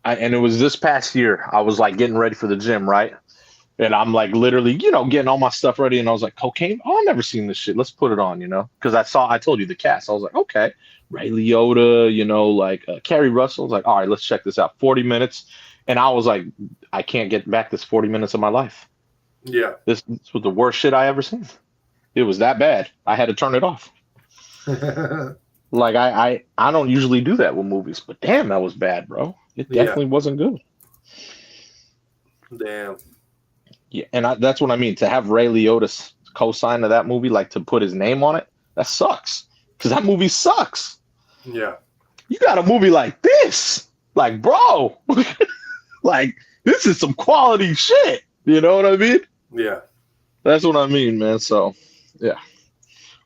and it was this past year, I was like getting ready for the gym, right? And I'm like literally, getting all my stuff ready. And I was like, cocaine? Oh, I've never seen this shit. Let's put it on, because I told you the cast. I was like, okay, Ray Liotta, Carrie Russell. I was like, all right, let's check this out. 40 minutes. And I was like, I can't get back this 40 minutes of my life. Yeah. This was the worst shit I ever seen. It was that bad. I had to turn it off. Like I don't usually do that with movies, but damn, that was bad, bro. It definitely wasn't good. Damn. Yeah, and that's what I mean. To have Ray Liotta co-sign to that movie, like to put his name on it, that sucks. Because that movie sucks. Yeah. You got a movie like this, like, bro, like this is some quality shit. You know what I mean? Yeah. That's what I mean, man. So, yeah.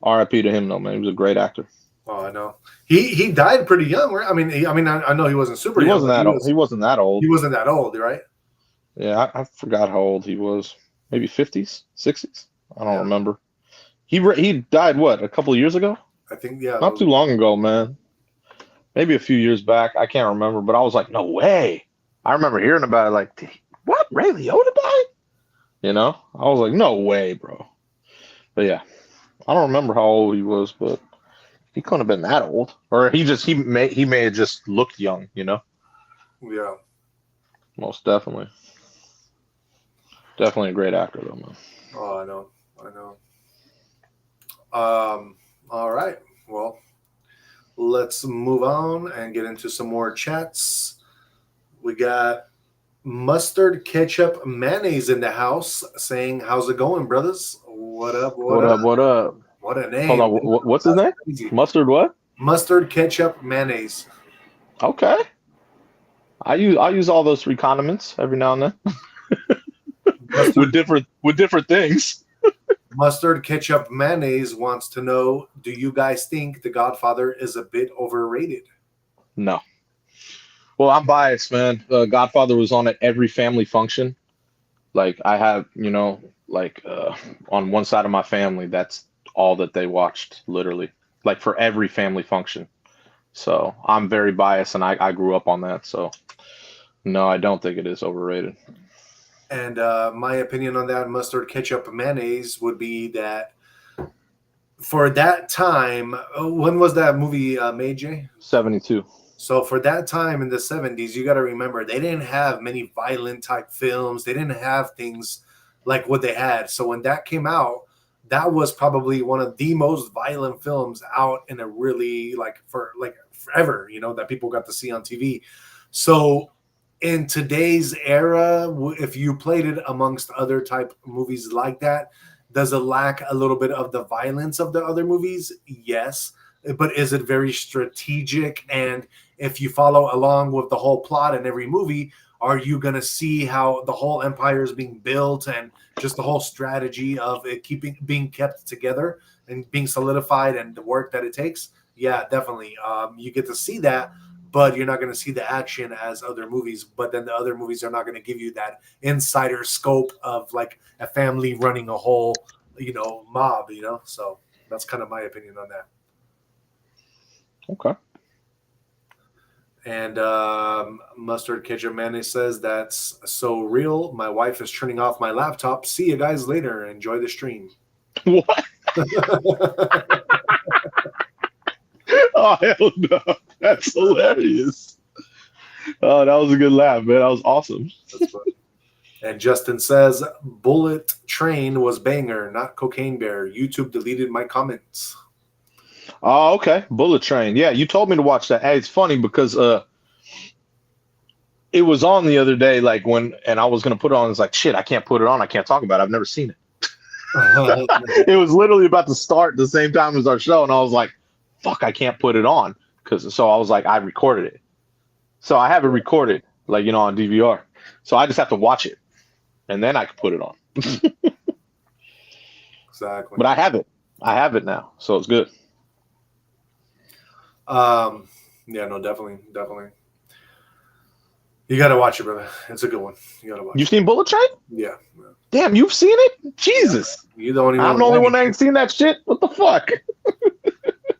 R.I.P. to him, though, man. He was a great actor. Oh, I know. He died pretty young, right? I know he wasn't super young. He wasn't that old. He wasn't that old, right? Yeah, I forgot how old he was. Maybe 50s, 60s? I don't remember. He died, what, a couple of years ago? I think, yeah. Not too long ago, man. Maybe a few years back. I can't remember, but I was like, no way. I remember hearing about it like, what? Ray Liotta died? I was like, no way, bro. But yeah, I don't remember how old he was, but he couldn't have been that old. Or he may have just looked young, Yeah. Most definitely. Definitely a great actor, though, man. Oh, I know. All right. Well, let's move on and get into some more chats. We got Mustard Ketchup Mayonnaise in the house saying, how's it going, brothers? What up? What up? What a name. Hold on. What's his name? Crazy. Mustard what? Mustard Ketchup Mayonnaise. Okay. I use all those three condiments every now and then. with different things. Mustard Ketchup Mayonnaise wants to know, do you guys think The Godfather is a bit overrated? No. Well, I'm biased, man. Godfather was on at every family function. Like I have, on one side of my family, that's all that they watched, literally. Like for every family function. So I'm very biased, and I grew up on that. So no, I don't think it is overrated. And my opinion on that Mustard Ketchup Mayonnaise would be that for that time, when was that movie made, Jay? 72. So for that time in the 70s, you got to remember, they didn't have many violent type films. They didn't have things like what they had. So when that came out, that was probably one of the most violent films out in a really forever, that people got to see on TV. So in today's era, if you played it amongst other type movies like that, does it lack a little bit of the violence of the other movies? Yes. But is it very strategic? And if you follow along with the whole plot in every movie, are you going to see how the whole empire is being built and just the whole strategy of it being kept together and being solidified and the work that it takes? Yeah, definitely. You get to see that, but you're not going to see the action as other movies. But then the other movies are not going to give you that insider scope of like a family running a whole, mob, So that's kind of my opinion on that. Okay. And Mustard Ketchup Mayonnaise says, that's so real. My wife is turning off my laptop. See you guys later. Enjoy the stream. What? Oh, hell no. That's hilarious. Oh, that was a good laugh, man. That was awesome. That's funny. And Justin says, Bullet Train was banger, not Cocaine Bear. YouTube deleted my comments. Oh, okay. Bullet Train. Yeah, you told me to watch that. Hey, it's funny because it was on the other day, and I was going to put it on. It's like, shit, I can't put it on. I can't talk about it. I've never seen it. It was literally about to start the same time as our show, and I was like, fuck, I can't put it on. So I was like, I recorded it. So I have it recorded, like, on DVR. So I just have to watch it, and then I can put it on. Exactly. But I have it. I have it now, so it's good. Yeah, no, definitely. You got to watch it, brother. It's a good one. You got to watch You it. seen Bullet Train? Yeah. Damn, you've seen it? Jesus. You're the only one. I'm the only one that ain't seen that shit? What the fuck?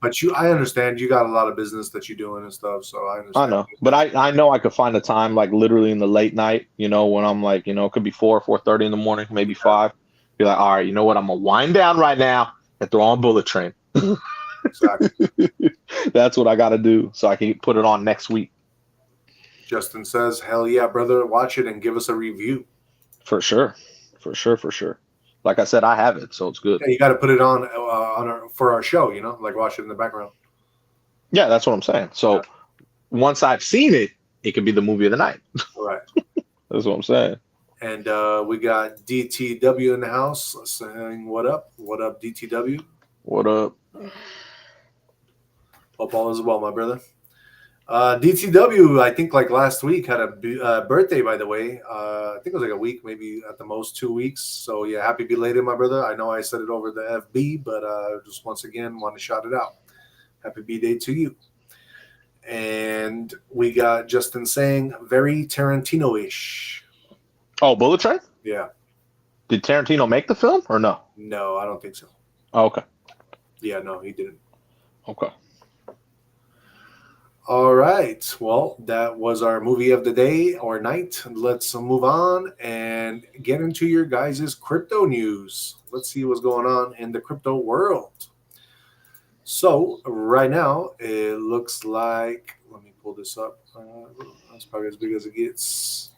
But I understand you got a lot of business that you're doing and stuff, so I understand. I know. But I know I could find a time, like, literally in the late night, when I'm like, it could be 4:30 in the morning, maybe 5. Be like, all right, you know what? I'm going to wind down right now and throw on Bullet Train. Exactly. That's what I got to do so I can put it on next week. Justin says, hell yeah, brother, watch it and give us a review. For sure. Like I said, I have it, so it's good. Yeah, you got to put it on for our show, like watch it in the background. Yeah, that's what I'm saying. So once I've seen it, it could be the movie of the night. Right. That's what I'm saying. And we got DTW in the house saying, what up? What up, DTW? What up? Hope all is well, my brother. DTW, I think like last week, had a birthday, by the way. I think it was like a week, maybe at the most 2 weeks. So, yeah, happy belated, my brother. I know I said it over the FB, but just once again, want to shout it out. Happy B-Day to you. And we got Justin saying, very Tarantino-ish. Oh, Bullet Train? Yeah. Did Tarantino make the film or no? No, I don't think so. Oh, okay. Yeah, no, he didn't. Okay. All right. Well, that was our movie of the day or night. Let's move on and get into your guys' crypto news. Let's see what's going on in the crypto world. So right now, it looks like, let me pull this up. That's probably as big as it gets.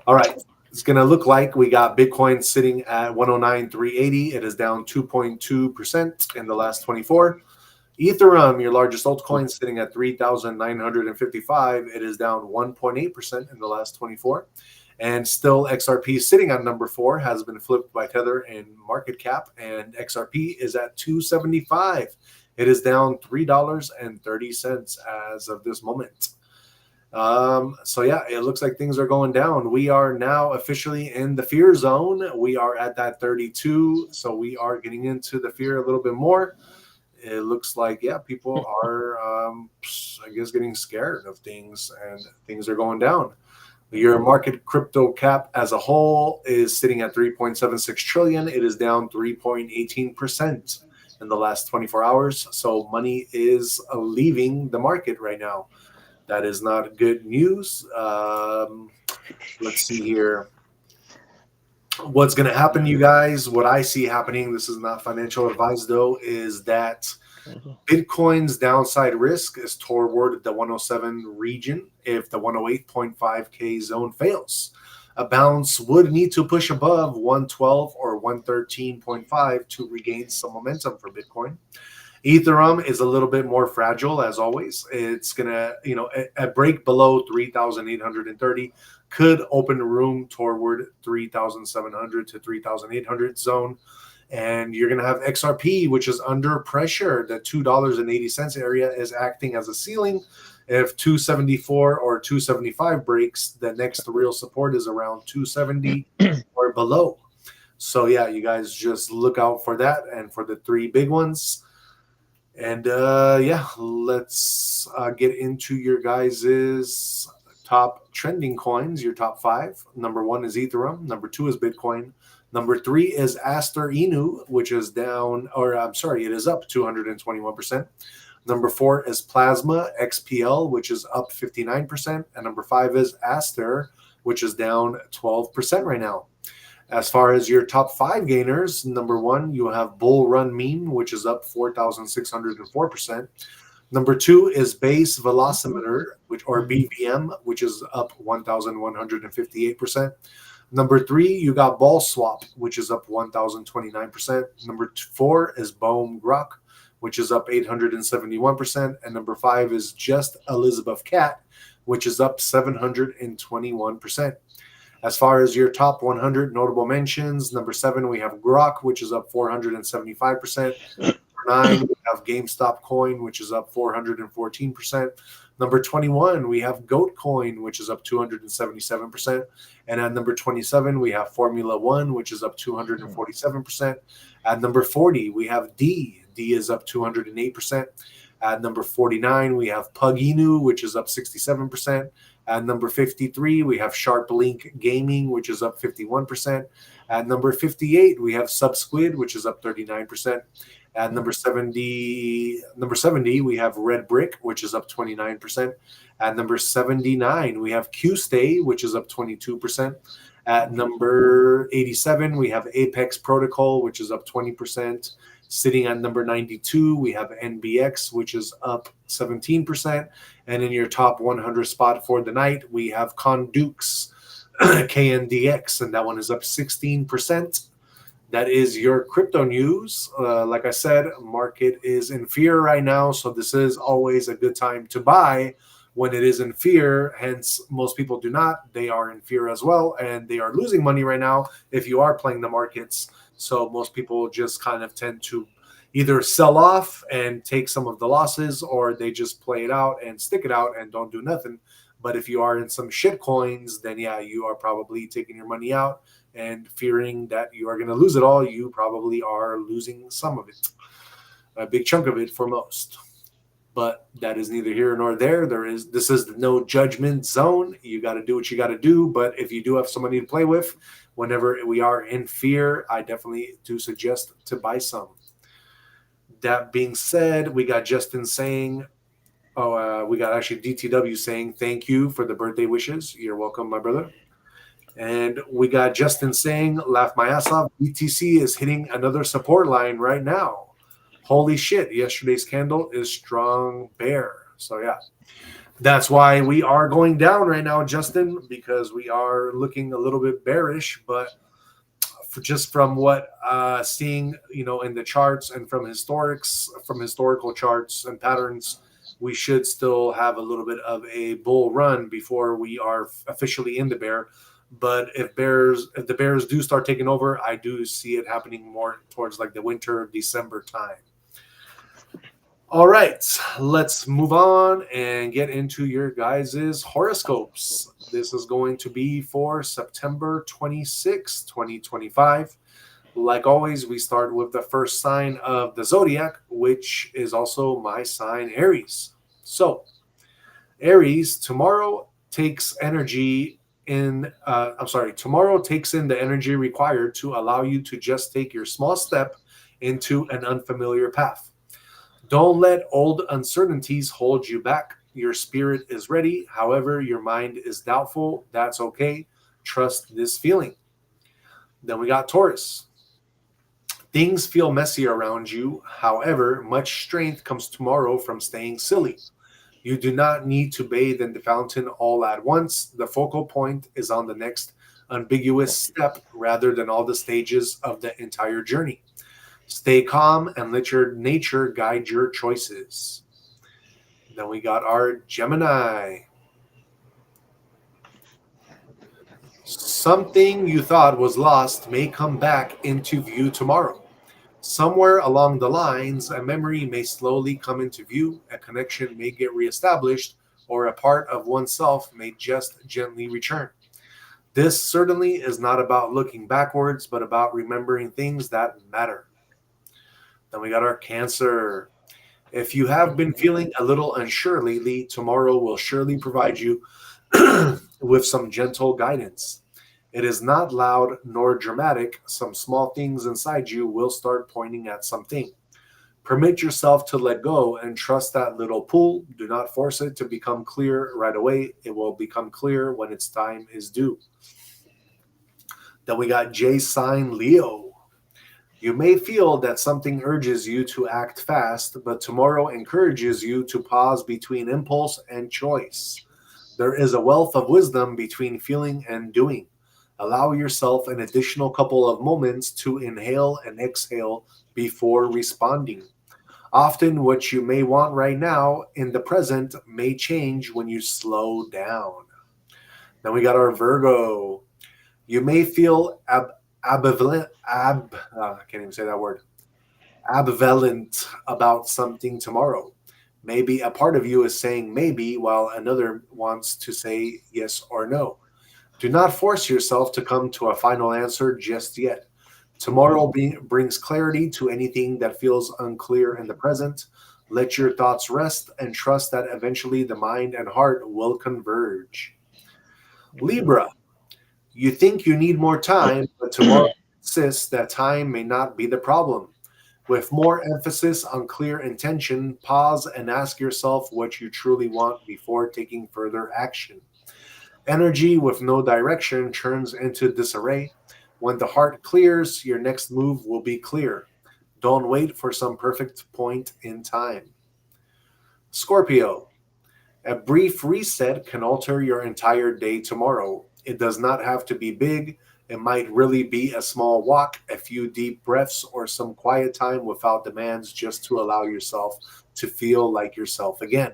All right. It's going to look like we got Bitcoin sitting at 109,380. It is down 2.2% in the last 24. Ethereum, your largest altcoin, sitting at 3,955. It is down 1.8% in the last 24. And still XRP sitting at number 4, has been flipped by Tether in market cap, and XRP is at 275. It is down $3.30 as of this moment. So yeah, it looks like things are going down. We are now officially in the fear zone. We are at that 32, so we are getting into the fear a little bit more. It looks like, yeah, people are, I guess, getting scared of things, and things are going down. Your market crypto cap as a whole is sitting at 3.76 trillion. It is down 3.18% in the last 24 hours. So money is leaving the market right now. That is not good news. Let's see here. What's going to happen, you guys? What I see happening, this is not financial advice, though, is that Bitcoin's downside risk is toward the 107 region if the 108.5K zone fails. A bounce would need to push above 112 or 113.5 to regain some momentum for Bitcoin. Ethereum is a little bit more fragile, as always. It's going to, a break below 3,830 could open room toward 3,700 to 3,800 zone. And you're going to have XRP, which is under pressure. The $2.80 area is acting as a ceiling. If 274 or 275 breaks, the next real support is around 270 or below. So, yeah, you guys just look out for that and for the 3 big ones. And, yeah, let's get into your guys' top trending coins, your top 5. Number 1 is Ethereum. Number 2 is Bitcoin. Number 3 is Aster Inu, which is down, or I'm sorry, it is up 221%. Number 4 is Plasma XPL, which is up 59%. And number 5 is Aster, which is down 12% right now. As far as your top 5 gainers, number 1, you have Bull Run Meme, which is up 4,604%. Number 2 is Base Velocimeter, or BVM, which is up 1,158%. Number 3, you got Ball Swap, which is up 1,029%. Number 4 is Bohm Grok, which is up 871%. And number 5 is Just Elizabeth Cat, which is up 721%. As far as your top 100 notable mentions, number 7, we have Grok, which is up 475%. 9, we have GameStop coin, which is up 414%. Number 21, we have Goat coin, which is up 277%. And at number 27, we have Formula One, which is up 247%. At number 40, we have D. D is up 208%. At number 49, we have Pug Inu, which is up 67%. At number 53, we have Sharp Link Gaming, which is up 51%. At number 58, we have Subsquid, which is up 39%. At number 70, we have Red Brick, which is up 29%. At number 79, we have QStay, which is up 22%. At number 87, we have Apex Protocol, which is up 20%. Sitting at number 92, we have NBX, which is up 17%. And in your top 100 spot for the night, we have Condukes, KNDX, and that one is up 16%. That is your crypto news. Like I said, market is in fear right now, so this is always a good time to buy when it is in fear. Hence, most people do not. They are in fear as well, and they are losing money right now if you are playing the markets. So most people just kind of tend to either sell off and take some of the losses, or they just play it out and stick it out and don't do nothing. But if you are in some shit coins, then yeah, you are probably taking your money out and fearing that you are going to lose it all. You probably are losing some of it, a big chunk of it for most. But that is neither here nor there. This is the no judgment zone. You got to do what you got to do. But if you do have somebody to play with, whenever we are in fear, I definitely do suggest to buy some. That being said, we got Justin saying, we got actually DTW saying, thank you for the birthday wishes. You're welcome, my brother. And we got Justin saying, laugh my ass off. BTC is hitting another support line right now. Holy shit, yesterday's candle is strong bear. So yeah, that's why we are going down right now, Justin, because we are looking a little bit bearish. But just from what seeing, in the charts and from historical charts and patterns, we should still have a little bit of a bull run before we are officially in the bear. But if the bears do start taking over, I do see it happening more towards like the winter, December time. All right, let's move on and get into your guys' horoscopes. This is going to be for September 26, 2025. Like always, we start with the first sign of the zodiac, which is also my sign, Aries. So, Aries, tomorrow takes in the energy required to allow you to just take your small step into an unfamiliar path. Don't let old uncertainties hold you back. Your spirit is ready. However, your mind is doubtful. That's okay. Trust this feeling. Then we got Taurus. Things feel messy around you. However, much strength comes tomorrow from staying silly. You do not need to bathe in the fountain all at once. The focal point is on the next ambiguous step rather than all the stages of the entire journey. Stay calm and let your nature guide your choices. Then we got our Gemini. Something you thought was lost may come back into view tomorrow. Somewhere along the lines, a memory may slowly come into view, a connection may get reestablished, or a part of oneself may just gently return. This certainly is not about looking backwards, but about remembering things that matter. Then we got our Cancer. If you have been feeling a little unsure lately, tomorrow will surely provide you with some gentle guidance. It is not loud nor dramatic. Some small things inside you will start pointing at something. Permit yourself to let go and trust that little pull. Do not force it to become clear right away. It will become clear when its time is due. Then we got J sign Leo. You may feel that something urges you to act fast, but tomorrow encourages you to pause between impulse and choice. There is a wealth of wisdom between feeling and doing. Allow yourself an additional couple of moments to inhale and exhale before responding. Often what you may want right now in the present may change when you slow down. Then we got our Virgo. You may feel I can't even say that word. ambivalent about something tomorrow. Maybe a part of you is saying maybe while another wants to say yes or no. Do not force yourself to come to a final answer just yet. Tomorrow brings clarity to anything that feels unclear in the present. Let your thoughts rest and trust that eventually the mind and heart will converge. Libra, you think you need more time, but tomorrow insists that time may not be the problem. With more emphasis on clear intention, pause and ask yourself what you truly want before taking further action. Energy with no direction turns into disarray. When the heart clears, your next move will be clear. Don't wait for some perfect point in time. Scorpio, a brief reset can alter your entire day tomorrow. It does not have to be big. It might really be a small walk, a few deep breaths, or some quiet time without demands just to allow yourself to feel like yourself again.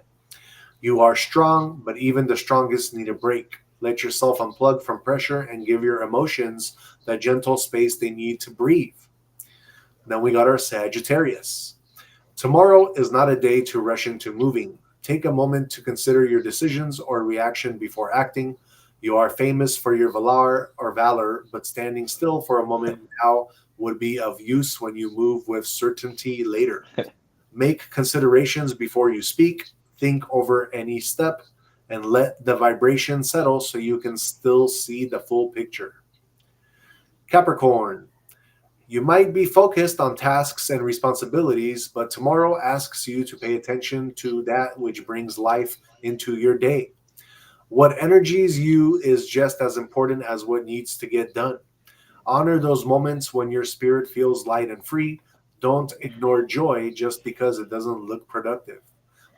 You are strong, but even the strongest need a break. Let yourself unplug from pressure and give your emotions the gentle space they need to breathe. Then we got our Sagittarius. Tomorrow is not a day to rush into moving. Take a moment to consider your decisions or reaction before acting. You are famous for your valor, but standing still for a moment now would be of use when you move with certainty later. Make considerations before you speak. Think over any step and let the vibration settle so you can still see the full picture. Capricorn, you might be focused on tasks and responsibilities, but tomorrow asks you to pay attention to that which brings life into your day. What energies you is just as important as what needs to get done. Honor those moments when your spirit feels light and free. Don't ignore joy just because it doesn't look productive.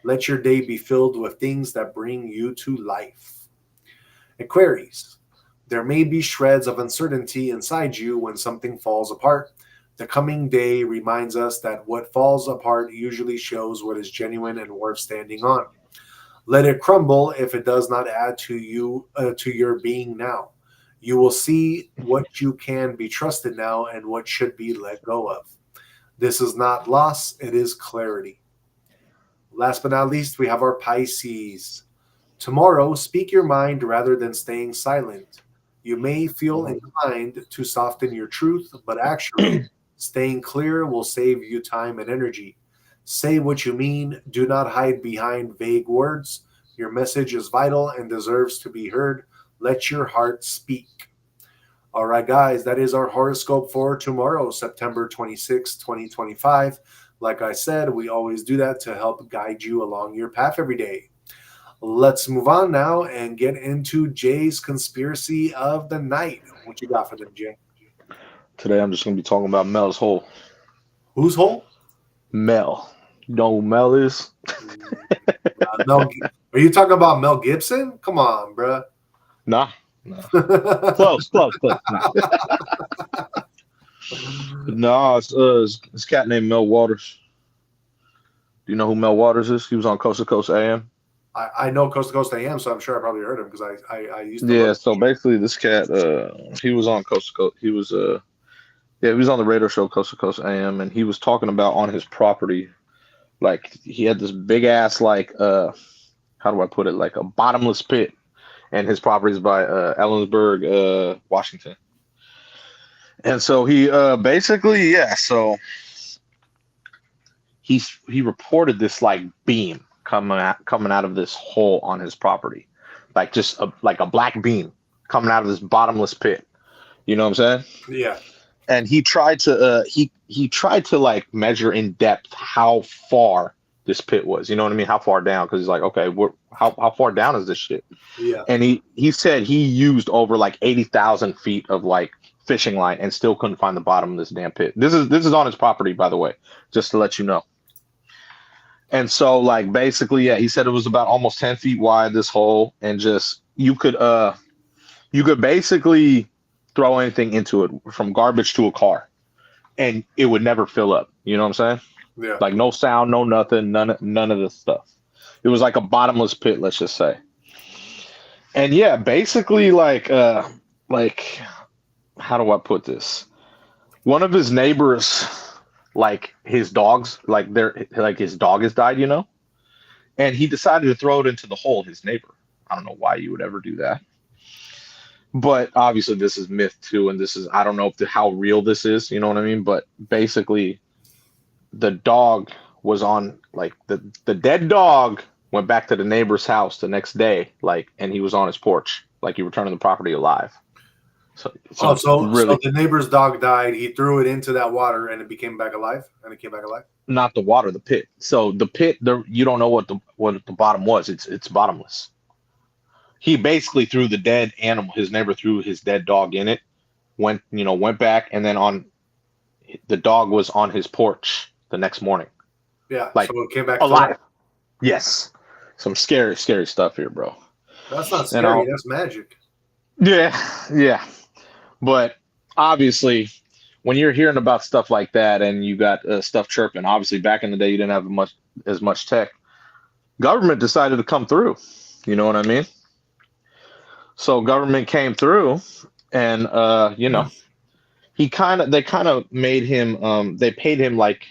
Let your day be filled with things that bring you to life. Aquarius, there may be shreds of uncertainty inside you when something falls apart. The coming day reminds us that what falls apart usually shows what is genuine and worth standing on. Let it crumble if it does not add to your being now. You will see what you can be trusted now and what should be let go of. This is not loss, it is clarity. Last but not least, we have our Pisces. Tomorrow, speak your mind rather than staying silent. You may feel inclined to soften your truth, but actually, staying clear will save you time and energy. Say what you mean. Do not hide behind vague words. Your message is vital and deserves to be heard. Let your heart speak. All right, guys, that is our horoscope for tomorrow, September 26, 2025. Like I said, we always do that to help guide you along your path every day. Let's move on now and get into Jay's conspiracy of the night. What you got for them, Jay? Today I'm just going to be talking about Mel's hole. Whose hole? Mel. You know who Mel is? Are you talking about Mel Gibson? Come on, bruh. Nah. Close. No, it's a cat named Mel Waters. Do you know who Mel Waters is? He was on Coast to Coast AM. I know Coast to Coast AM, so I'm sure I probably heard him because I used to. Yeah, so basically this cat, he was on Coast to Coast. He was he was on the radio show Coast to Coast AM, and he was talking about on his property, like he had this big ass how do I put it, like a bottomless pit, and his property is by Ellensburg, Washington. And so he basically, so he reported this like beam coming out of this hole on his property, like just like a black beam coming out of this bottomless pit. You know what I'm saying? Yeah. And he tried to he tried to like measure in depth how far this pit was. You know what I mean? How far down? Because he's like, okay, how far down is this shit? Yeah. And he said he used over like 80,000 feet of like fishing line and still couldn't find the bottom of this damn pit. This is on his property, by the way, just to let you know. And so like basically, yeah, he said it was about almost 10 feet wide, this hole, and just you could basically throw anything into it, from garbage to a car, and it would never fill up. You know what I'm saying? Yeah. Like no sound, no nothing, none of this stuff. It was like a bottomless pit, let's just say. And yeah, basically like how do I put this? One of his neighbors like his dogs, like his dog has died, and he decided to throw it into the hole, his neighbor. I don't know why you would ever do that. But obviously this is myth too, and this is, I don't know how real this is, you know what I mean? But basically the dog was on, like, the dead dog went back to the neighbor's house the next day, like, and he was on his porch, like he returned the property alive. So really, the neighbor's dog died. He threw it into that water, and it came back alive. not the water, the pit. So the pit, you don't know what the bottom was. It's bottomless. He basically threw the dead animal. His neighbor threw his dead dog in it. Went back, and then the dog was on his porch the next morning. Yeah, like, so it came back alive. Yes, some scary stuff here, bro. That's not scary. That's magic. Yeah. But obviously, when you're hearing about stuff like that, and you got stuff chirping, obviously back in the day you didn't have as much tech. Government decided to come through. You know what I mean? So government came through, and they kind of made him. They paid him like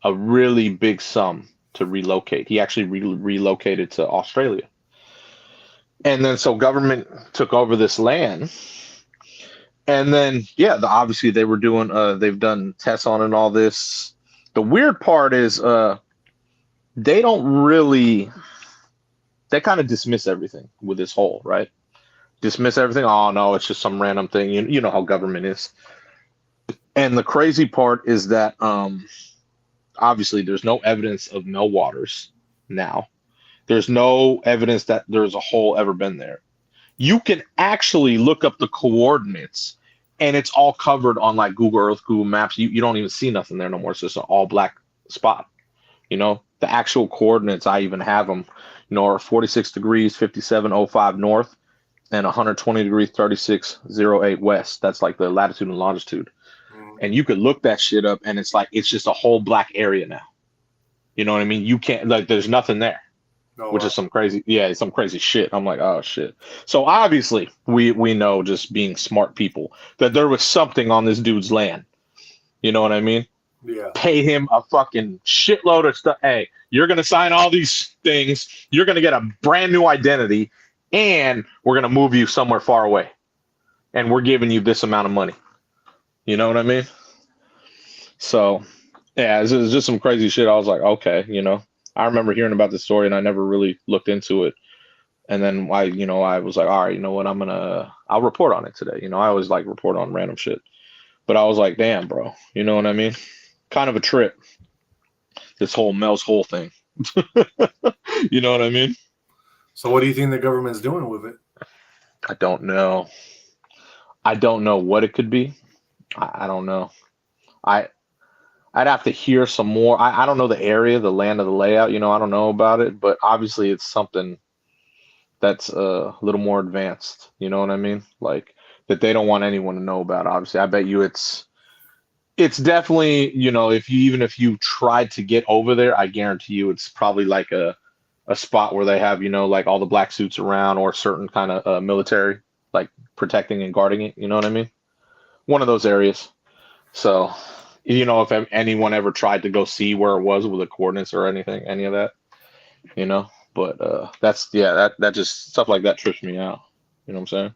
a really big sum to relocate. He actually relocated to Australia, and then so government took over this land, and then obviously they were doing. They've done tests on it and all this. The weird part is they don't really. They kind of dismiss everything with this whole, right? Dismiss everything. Oh no, it's just some random thing. You know how government is. And the crazy part is that obviously there's no evidence of no waters now. There's no evidence that there's a hole ever been there. You can actually look up the coordinates, and it's all covered on like Google Earth, Google Maps. You don't even see nothing there no more. It's just an all black spot. The actual coordinates, I even have them, are 46 degrees, 5705 north, and 120 degrees, 3608 west. That's like the latitude and longitude. And you could look that shit up, and it's like, it's just a whole black area now. You know what I mean? You can't, like, there's nothing there, which is some crazy shit. I'm like, oh shit. So obviously we know, just being smart people, that there was something on this dude's land. You know what I mean? Yeah. Pay him a fucking shitload of stuff. Hey, you're going to sign all these things. You're going to get a brand new identity, and we're going to move you somewhere far away. And we're giving you this amount of money. You know what I mean? So, yeah, it's just some crazy shit. I was like, okay, I remember hearing about this story, and I never really looked into it. And then I was like, all right, you know what? I'll report on it today. I always like report on random shit. But I was like, damn, bro. You know what I mean? Kind of a trip. This whole Mel's Hole thing. You know what I mean? So what do you think the government's doing with it? I don't know. I don't know what it could be. I don't know. I'd have to hear some more. I don't know the area, the land of the layout. I don't know about it, but obviously it's something that's a little more advanced. You know what I mean? Like, that they don't want anyone to know about. Obviously, I bet you it's definitely, if you tried to get over there, I guarantee you it's probably like a spot where they have, like all the black suits around, or certain kind of military, like protecting and guarding it. You know what I mean? One of those areas. So, if anyone ever tried to go see where it was with the coordinates or anything, any of that, but that just, stuff like that trips me out. You know what I'm saying?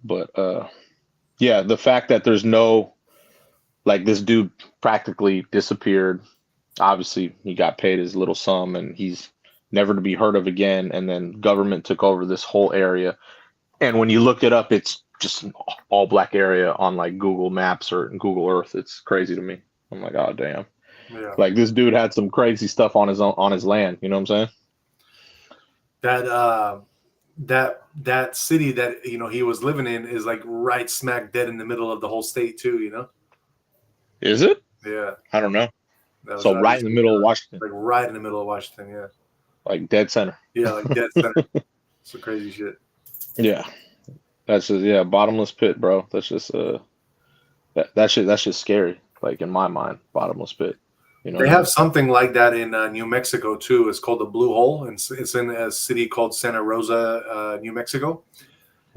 But the fact that there's no, like, this dude practically disappeared. Obviously, he got paid his little sum, and he's never to be heard of again. And then government took over this whole area. And when you look it up, it's just an all black area on like Google Maps or Google Earth. It's crazy to me. I'm like, oh damn. Yeah. Like, this dude had some crazy stuff on his land. You know what I'm saying? That city that he was living in is like right smack dead in the middle of the whole state too. Is it? Yeah. I don't know. So right in the middle of Washington. Like right in the middle of Washington, yeah. Like dead center. Yeah, like dead center. Some crazy shit. Yeah. That's just, bottomless pit, bro. That's just that's just scary. Like, in my mind, bottomless pit. They have something like that in New Mexico too. It's called the Blue Hole, and it's in a city called Santa Rosa, New Mexico.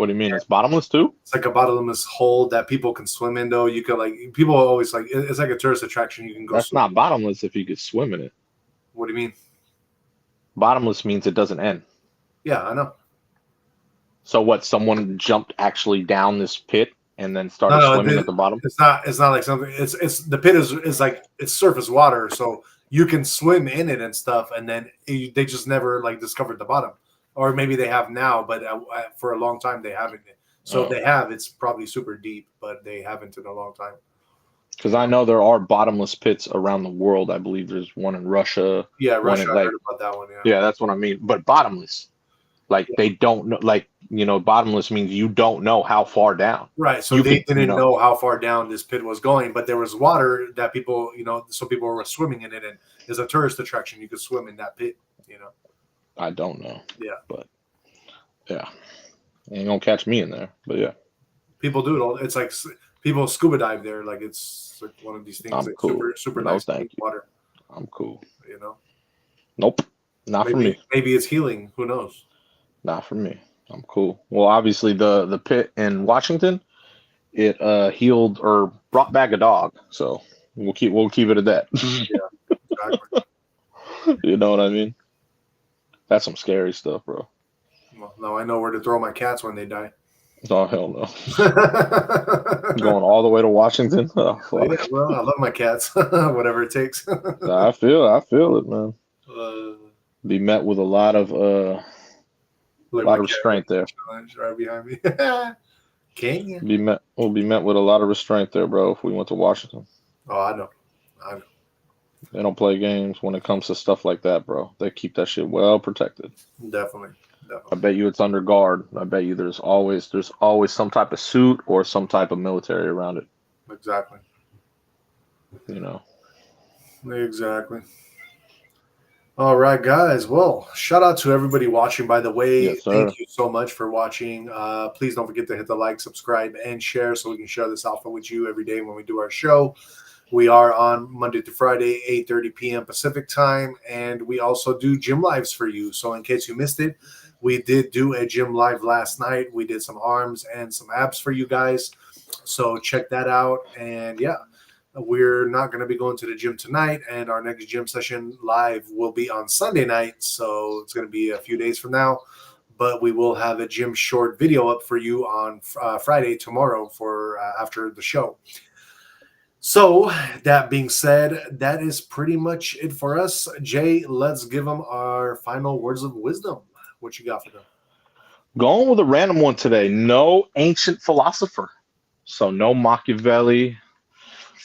What do you mean? It's bottomless too? It's like a bottomless hole that people can swim in. Though you could people always it's like a tourist attraction. You can go. That's not bottomless if you could swim in it. What do you mean? Bottomless means it doesn't end. Yeah, I know. So what? Someone jumped actually down this pit and then started swimming at the bottom? It's not like something. It's the pit is like it's surface water, so you can swim in it and stuff. And then they just never discovered the bottom, or maybe they have now, but for a long time they haven't. So if they have, it's probably super deep, but they haven't in a long time. Because I know there are bottomless pits around the world. I believe there's one in Russia. Yeah, Russia. I heard about that one. Yeah, that's what I mean. But bottomless, they don't know. Bottomless means you don't know how far down. Right. So they didn't know how far down this pit was going, but there was water that people, so people were swimming in it, and as a tourist attraction, you could swim in that pit. I don't know. Yeah. But yeah, ain't gonna catch me in there. But yeah, people do it. It's like people scuba dive there. It's like one of these things. I'm cool. Super nice water. I'm cool. Nope. Not for me. Maybe it's healing. Who knows? Not for me. I'm cool. Well, obviously the pit in Washington, it healed or brought back a dog. So we'll keep it at that. Yeah, exactly. You know what I mean? That's some scary stuff, bro. Well, now I know where to throw my cats when they die. Oh, hell no. Going all the way to Washington? Oh, fuck. Yeah, well, I love my cats. Whatever it takes. I feel it, man. Be met with a lot of restraint there. Right behind me. King. We'll be met with a lot of restraint there, bro, if we went to Washington. Oh, I know. They don't play games when it comes to stuff like that, bro. They keep that shit well protected. Definitely. I bet you it's under guard. I bet you there's always some type of suit or some type of military around it. Exactly. Exactly. All right, guys. Well, shout out to everybody watching, by the way. Yes, sir. Thank you so much for watching. Please don't forget to hit the like, subscribe, and share so we can share this alpha with you every day when we do our show. We are on Monday to Friday, 8:30 p.m. Pacific time, and we also do gym lives for you. So in case you missed it, we did do a gym live last night. We did some arms and some abs for you guys. So check that out. And yeah, we're not going to be going to the gym tonight, and our next gym session live will be on Sunday night. So it's going to be a few days from now, but we will have a gym short video up for you on Friday tomorrow for after the show. So that being said, that is pretty much it for us. Jay, let's give them our final words of wisdom. What you got for them? Going with a random one today. No ancient philosopher. So no Machiavelli,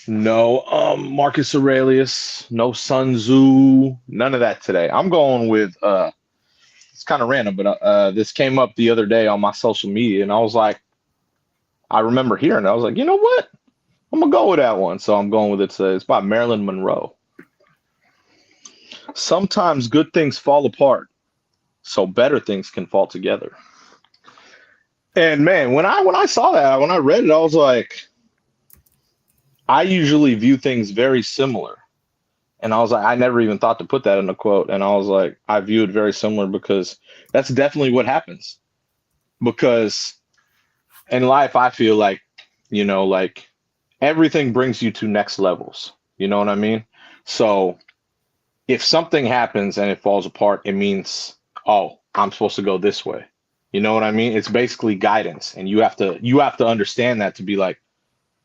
no Marcus Aurelius, no Sun Tzu, none of that today. I'm going with it's kind of random, but this came up the other day on my social media, and I remember hearing it. I was like, you know what? I'm gonna go with that one. So I'm going with it today. It's by Marilyn Monroe. Sometimes good things fall apart, so better things can fall together. And man, when I saw that, when I read it, I was like, I usually view things very similar. And I was like, I never even thought to put that in a quote. And I was like, I view it very similar because that's definitely what happens. Because in life, I feel like, everything brings you to next levels. You know what I mean? So if something happens and it falls apart, it means, oh, I'm supposed to go this way. You know what I mean? It's basically guidance. And you have to understand that to be like,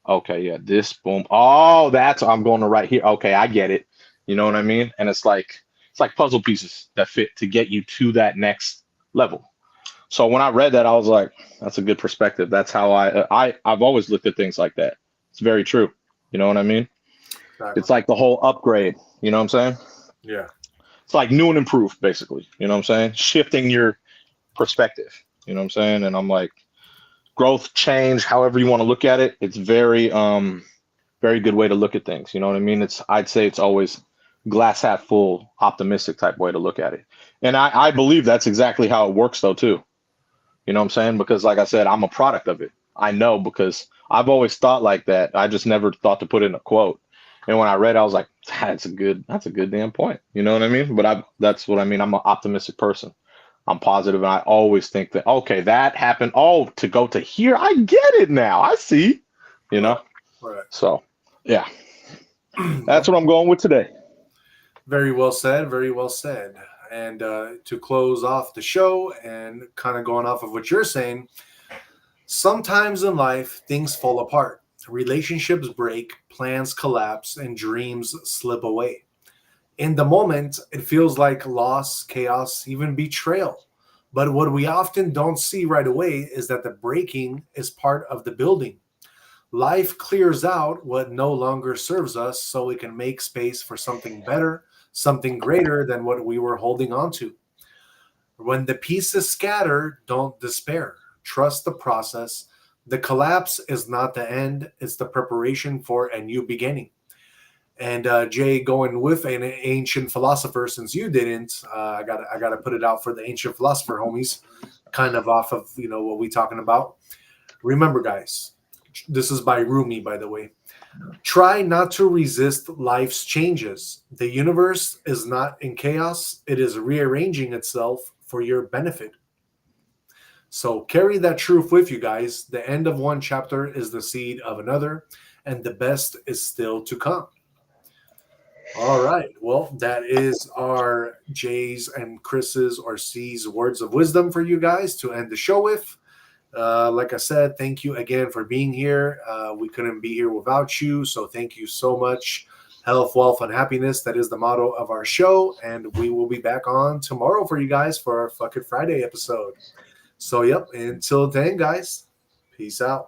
okay, yeah, this, boom. Oh, I'm going to right here. Okay, I get it. You know what I mean? And it's like puzzle pieces that fit to get you to that next level. So when I read that, I was like, that's a good perspective. That's how I've always looked at things like that. It's very true. You know what I mean? Exactly. It's like the whole upgrade. You know what I'm saying? Yeah. It's like new and improved, basically. You know what I'm saying? Shifting your perspective. You know what I'm saying? And I'm like, growth, change, however you want to look at it. It's very good way to look at things. You know what I mean? I'd say it's always glass half full, optimistic type way to look at it. And I believe that's exactly how it works though too. You know what I'm saying? Because like I said, I'm a product of it. I know because I've always thought like that. I just never thought to put in a quote. And when I read, I was like, that's a good damn point. You know what I mean? But that's what I mean. I'm an optimistic person. I'm positive, and I always think that, okay, that happened. Oh, to go to here, I get it now. I see, you know. Right. So, yeah, that's what I'm going with today. Very well said. Very well said. And to close off the show and kind of going off of what you're saying, sometimes in life, things fall apart. Relationships break, plans collapse, and dreams slip away. In the moment, it feels like loss, chaos, even betrayal. But what we often don't see right away is that the breaking is part of the building. Life clears out what no longer serves us so we can make space for something better, something greater than what we were holding on to. When the pieces scatter, don't despair. Trust the process. The collapse is not the end, it's the preparation for a new beginning. And Jay, going with an ancient philosopher, since you didn't, I gotta put it out for the ancient philosopher homies, kind of off of what we talking about. Remember, guys, this is by Rumi, by the way. Try not to resist life's changes. The universe is not in chaos; it is rearranging itself for your benefit. So carry that truth with you, guys. The end of one chapter is the seed of another, and the best is still to come. All right. Well, that is our J's and Chris's or C's words of wisdom for you guys to end the show with. Like I said, thank you again for being here. We couldn't be here without you. So thank you so much. Health, wealth, and happiness. That is the motto of our show. And we will be back on tomorrow for you guys for our Fuck It Friday episode. So, yep. Until then, guys, peace out.